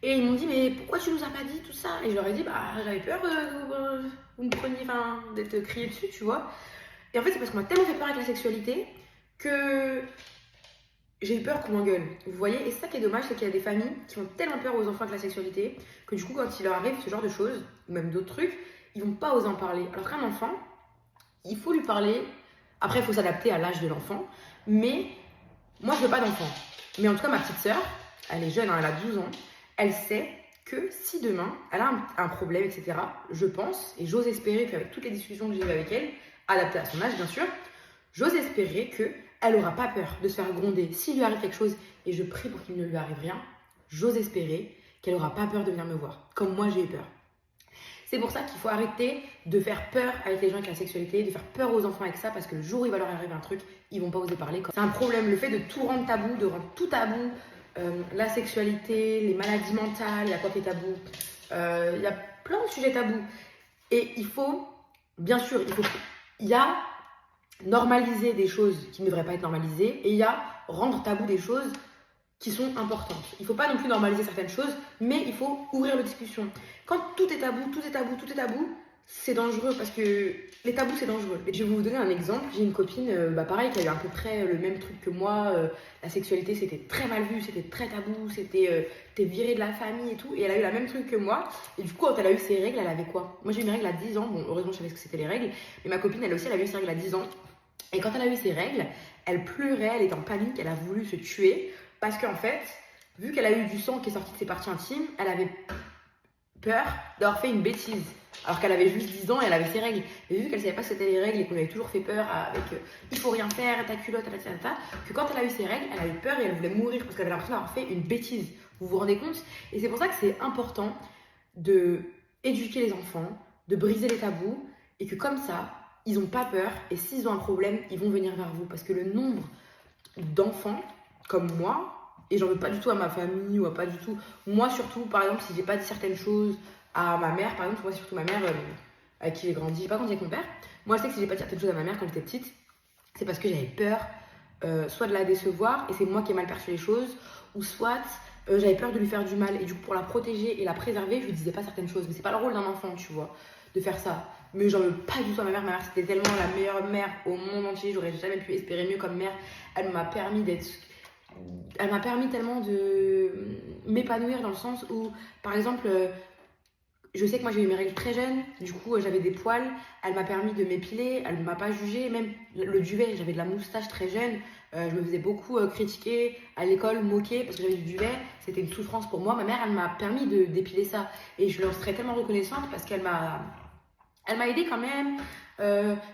Et ils m'ont dit, mais pourquoi tu nous as pas dit tout ça? Et je leur ai dit, bah j'avais peur que vous me preniez, d'être crié dessus, tu vois. Et en fait, c'est parce qu'on m'a tellement fait peur avec la sexualité que j'ai eu peur qu'on m'engueule. Vous voyez? Et c'est ça qui est dommage, c'est qu'il y a des familles qui font tellement peur aux enfants avec la sexualité que du coup, quand il leur arrive ce genre de choses, ou même d'autres trucs, ils vont pas oser en parler. Alors qu'un enfant, il faut lui parler. Après, il faut s'adapter à l'âge de l'enfant. Mais moi, je veux pas d'enfant. Mais en tout cas, ma petite sœur, elle est jeune, hein, elle a 12 ans. Elle sait que si demain, elle a un problème, etc., je pense, et j'ose espérer qu'avec toutes les discussions que j'ai eues avec elle, adaptées à son âge, bien sûr, j'ose espérer qu'elle n'aura pas peur de se faire gronder. S'il lui arrive quelque chose, et je prie pour qu'il ne lui arrive rien, j'ose espérer qu'elle n'aura pas peur de venir me voir, comme moi j'ai eu peur. C'est pour ça qu'il faut arrêter de faire peur avec les gens avec la sexualité, de faire peur aux enfants avec ça, parce que le jour où il va leur arriver un truc, ils vont pas oser parler. C'est un problème, le fait de tout rendre tabou, de rendre tout tabou, la sexualité, les maladies mentales, il y a quoi qui est tabou, il y a plein de sujets tabous. Et il faut, bien sûr, il y a normaliser des choses qui ne devraient pas être normalisées et il y a rendre tabou des choses qui sont importantes. Il ne faut pas non plus normaliser certaines choses, mais il faut ouvrir la discussion. Quand tout est tabou, c'est dangereux parce que les tabous, c'est dangereux. Et je vais vous donner un exemple. J'ai une copine, pareil, qui a eu à peu près le même truc que moi. La sexualité, c'était très mal vu, c'était très tabou, t'es virée de la famille et tout. Et elle a eu la même truc que moi. Et du coup, quand elle a eu ses règles, elle avait quoi? Moi, j'ai eu mes règles à 10 ans. Bon, heureusement, je savais ce que c'était les règles. Mais ma copine, elle aussi, elle avait eu ses règles à 10 ans. Et quand elle a eu ses règles, elle pleurait, elle était en panique, elle a voulu se tuer. Parce qu'en fait, vu qu'elle a eu du sang qui est sorti de ses parties intimes, elle avait peur d'avoir fait une bêtise. Alors qu'elle avait juste 10 ans et elle avait ses règles. Et vu qu'elle savait pas que c'était les règles et qu'on lui avait toujours fait peur avec il faut rien faire, ta culotte, que quand elle a eu ses règles, elle a eu peur et elle voulait mourir parce qu'elle avait l'impression d'avoir fait une bêtise. Vous vous rendez compte? Et c'est pour ça que c'est important de éduquer les enfants, de briser les tabous et que comme ça, ils n'ont pas peur et s'ils ont un problème, ils vont venir vers vous. Parce que le nombre d'enfants comme moi, et j'en veux pas du tout à ma famille ou à pas du tout, moi surtout, par exemple, si j'ai pas dit certaines choses à ma mère, par exemple, moi surtout ma mère avec qui j'ai grandi, j'ai pas grandi avec mon père, moi je sais que si j'ai pas dit certaines choses à ma mère quand j'étais petite, c'est parce que j'avais peur soit de la décevoir et c'est moi qui ai mal perçu les choses, ou soit j'avais peur de lui faire du mal et du coup pour la protéger et la préserver, je lui disais pas certaines choses, mais c'est pas le rôle d'un enfant, tu vois, de faire ça. Mais j'en veux pas du tout à ma mère c'était tellement la meilleure mère au monde entier, j'aurais jamais pu espérer mieux comme mère, elle m'a permis tellement de m'épanouir dans le sens où, par exemple, je sais que moi j'ai eu mes règles très jeune, du coup j'avais des poils, elle m'a permis de m'épiler, elle ne m'a pas jugée, même le duvet, j'avais de la moustache très jeune, je me faisais beaucoup critiquer à l'école, moquer parce que j'avais du duvet, c'était une souffrance pour moi. Ma mère, elle m'a permis d'épiler ça et je lui en serais tellement reconnaissante parce qu'elle m'a aidée quand même.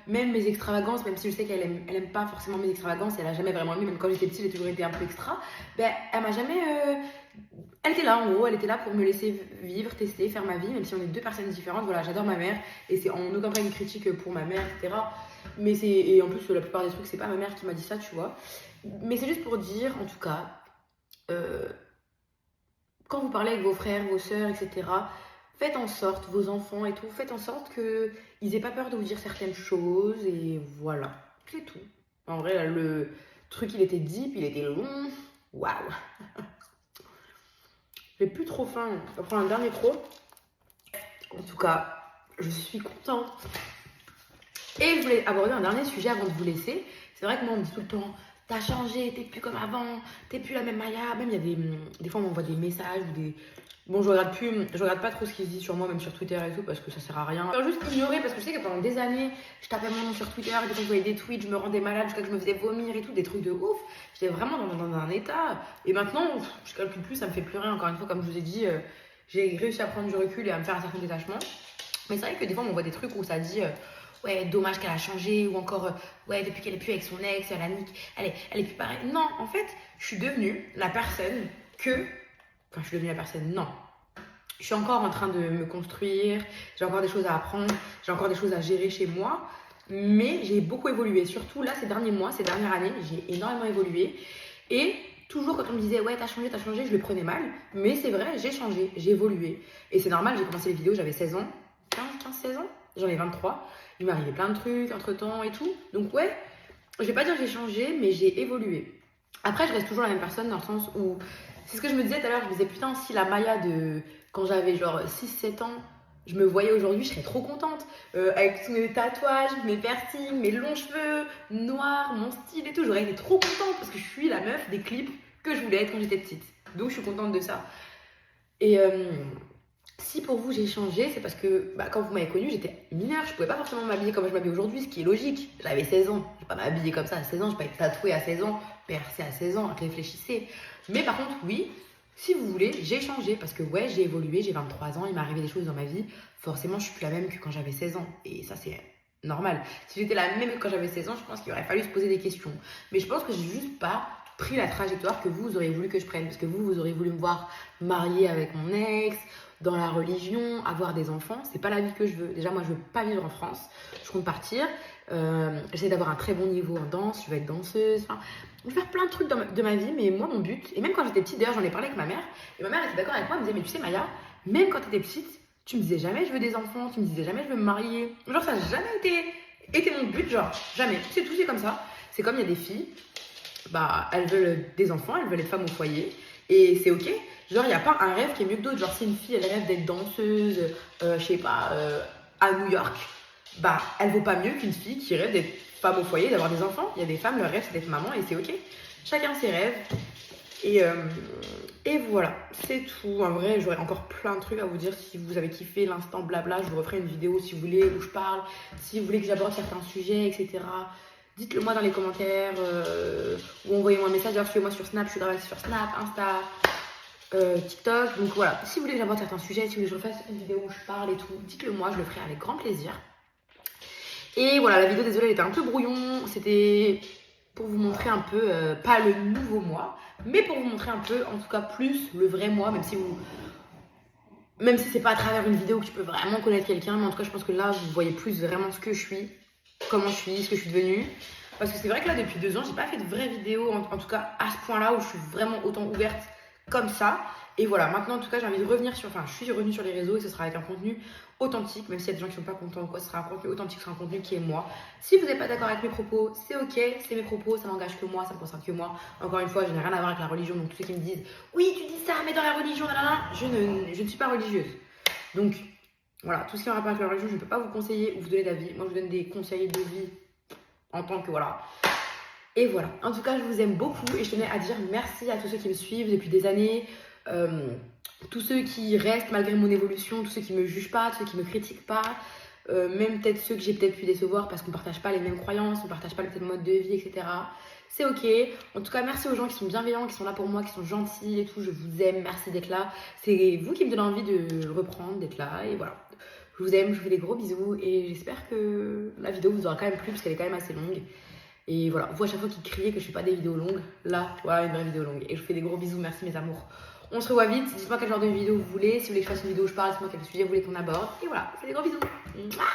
Même mes extravagances, même si je sais qu'elle aime pas forcément mes extravagances, elle a jamais vraiment aimé, même quand j'étais petite, j'ai toujours été un peu extra, ben elle m'a jamais... Elle était là en gros, elle était là pour me laisser vivre, tester, faire ma vie, même si on est deux personnes différentes. Voilà, j'adore ma mère et c'est en aucun cas une critique pour ma mère, etc. Mais et en plus la plupart des trucs, c'est pas ma mère qui m'a dit ça, tu vois. Mais c'est juste pour dire, en tout cas, quand vous parlez avec vos frères, vos sœurs, etc., faites en sorte, vos enfants et tout, faites en sorte qu'ils aient pas peur de vous dire certaines choses et voilà, c'est tout. En vrai, là, le truc, il était deep, il était long, waouh. J'ai plus trop faim, je vais prendre un dernier croc. En tout cas, je suis contente. Et je voulais aborder un dernier sujet avant de vous laisser. C'est vrai que moi, on me dit tout le temps, t'as changé, t'es plus comme avant, t'es plus la même Maya. Même il y a des fois, on m'envoie des messages ou des... Bon, je regarde pas trop ce qui se dit sur moi, même sur Twitter et tout, parce que ça sert à rien. Je vais juste ignorer, parce que je sais que pendant des années, je tapais mon nom sur Twitter, et des fois je voyais des tweets, je me rendais malade, jusqu'à que je me faisais vomir et tout, des trucs de ouf. J'étais vraiment dans un état. Et maintenant, je calcule plus, ça me fait plus rien. Encore une fois, comme je vous ai dit, j'ai réussi à prendre du recul et à me faire un certain détachement. Mais c'est vrai que des fois, on voit des trucs où ça dit... ouais, dommage qu'elle a changé, ou encore, ouais, depuis qu'elle est plus avec son ex, elle est plus pareille. Non, en fait, je suis devenue la personne que... Enfin, je suis devenue la personne, non. Je suis encore en train de me construire, j'ai encore des choses à apprendre, j'ai encore des choses à gérer chez moi, mais j'ai beaucoup évolué. Surtout là, ces derniers mois, ces dernières années, j'ai énormément évolué. Et toujours quand on me disait ouais t'as changé, je le prenais mal. Mais c'est vrai, j'ai changé, j'ai évolué. Et c'est normal, j'ai commencé les vidéos, j'avais 16 ans, 15-16 ans, j'en ai 23. Il m'est arrivé plein de trucs entre temps et tout. Donc ouais, je vais pas dire que j'ai changé, mais j'ai évolué. Après, je reste toujours la même personne dans le sens où, c'est ce que je me disais tout à l'heure, je me disais putain, si la Maya de quand j'avais genre 6-7 ans, je me voyais aujourd'hui, je serais trop contente. Avec tous mes tatouages, mes piercings, mes longs cheveux, noirs, mon style et tout, j'aurais été trop contente parce que je suis la meuf des clips que je voulais être quand j'étais petite. Donc je suis contente de ça. Et si pour vous j'ai changé, c'est parce que quand vous m'avez connue, j'étais mineure, je pouvais pas forcément m'habiller comme je m'habille aujourd'hui, ce qui est logique. J'avais 16 ans, je vais pas m'habiller comme ça à 16 ans, je vais pas être tatouée à 16 ans, percée à 16 ans, réfléchissez. Mais par contre, oui, si vous voulez, j'ai changé parce que ouais, j'ai évolué, j'ai 23 ans, il m'est arrivé des choses dans ma vie. Forcément, je suis plus la même que quand j'avais 16 ans. Et ça, c'est normal. Si j'étais la même que quand j'avais 16 ans, je pense qu'il aurait fallu se poser des questions. Mais je pense que j'ai juste pas pris la trajectoire que vous auriez voulu que je prenne. Parce que vous auriez voulu me voir mariée avec mon ex, dans la religion, avoir des enfants. C'est pas la vie que je veux. Déjà, moi, je veux pas vivre en France. Je compte partir. J'essaie d'avoir un très bon niveau en danse. Je veux être danseuse. Enfin, je vais faire plein de trucs de ma vie. Mais moi, mon but, et même quand j'étais petite, d'ailleurs, j'en ai parlé avec ma mère. Et ma mère était d'accord avec moi. Elle me disait, mais tu sais, Maya, même quand t'étais petite, tu me disais jamais je veux des enfants. Tu me disais jamais je veux me marier. Genre, ça n'a jamais été mon but. Genre, jamais. C'est tout, c'est comme ça. C'est comme il y a des filles. Elles veulent des enfants. Elles veulent être femmes au foyer. Et c'est ok. Genre, il n'y a pas un rêve qui est mieux que d'autres. Genre, si une fille, elle rêve d'être danseuse, je sais pas, à New York, elle vaut pas mieux qu'une fille qui rêve d'être femme au foyer, d'avoir des enfants. Il y a des femmes, leur rêve, c'est d'être maman et c'est ok. Chacun ses rêves. Et voilà, c'est tout. En vrai, j'aurais encore plein de trucs à vous dire. Si vous avez kiffé l'instant blabla, je vous referai une vidéo si vous voulez, où je parle. Si vous voulez que j'aborde certains sujets, etc. Dites-le moi dans les commentaires ou envoyez-moi un message. D'ailleurs, suivez-moi sur Snap, je suis grave sur Snap, Insta, TikTok. Donc voilà, si vous voulez que j'aborde certains sujets, si vous voulez que je refasse une vidéo où je parle et tout, dites-le moi, je le ferai avec grand plaisir. Et voilà, la vidéo, désolée, elle était un peu brouillon. C'était pour vous montrer un peu, pas le nouveau moi, mais pour vous montrer un peu, en tout cas plus le vrai moi, même si c'est pas à travers une vidéo que tu peux vraiment connaître quelqu'un, mais en tout cas, je pense que là, vous voyez plus vraiment ce que je suis, comment je suis, ce que je suis devenue. Parce que c'est vrai que là, depuis 2 ans, j'ai pas fait de vraies vidéos, en tout cas à ce point-là où je suis vraiment autant ouverte comme ça. Et voilà, maintenant en tout cas j'ai envie de revenir je suis revenue sur les réseaux et ce sera avec un contenu authentique, même s'il y a des gens qui sont pas contents ou quoi, ce sera un contenu authentique, ce sera un contenu qui est moi. Si vous n'êtes pas d'accord avec mes propos, c'est ok, c'est mes propos, ça m'engage que moi, ça me concerne que moi. Encore une fois, je n'ai rien à voir avec la religion, donc tous ceux qui me disent oui tu dis ça mais dans la religion, je ne suis pas religieuse. Donc voilà, tout ce qui est en rapport avec la religion, je ne peux pas vous conseiller ou vous donner d'avis. Moi je vous donne des conseils de vie en tant que voilà. Et voilà, en tout cas je vous aime beaucoup et je tenais à dire merci à tous ceux qui me suivent depuis des années. Tous ceux qui restent malgré mon évolution, tous ceux qui me jugent pas, tous ceux qui me critiquent pas, même peut-être ceux que j'ai peut-être pu décevoir parce qu'on partage pas les mêmes croyances, on partage pas le même mode de vie, etc. C'est ok. En tout cas, merci aux gens qui sont bienveillants, qui sont là pour moi, qui sont gentils et tout. Je vous aime, merci d'être là. C'est vous qui me donnez envie de reprendre, d'être là et voilà. Je vous aime, je vous fais des gros bisous et j'espère que la vidéo vous aura quand même plu parce qu'elle est quand même assez longue. Et voilà, vous à chaque fois qui criez que je fais pas des vidéos longues, là, voilà une vraie vidéo longue. Et je vous fais des gros bisous, merci mes amours. On se revoit vite, dites-moi quel genre de vidéo vous voulez, si vous voulez que je fasse une vidéo où je parle, dites-moi quel sujet vous voulez qu'on aborde. Et voilà, je vous fais des gros bisous. Mouah.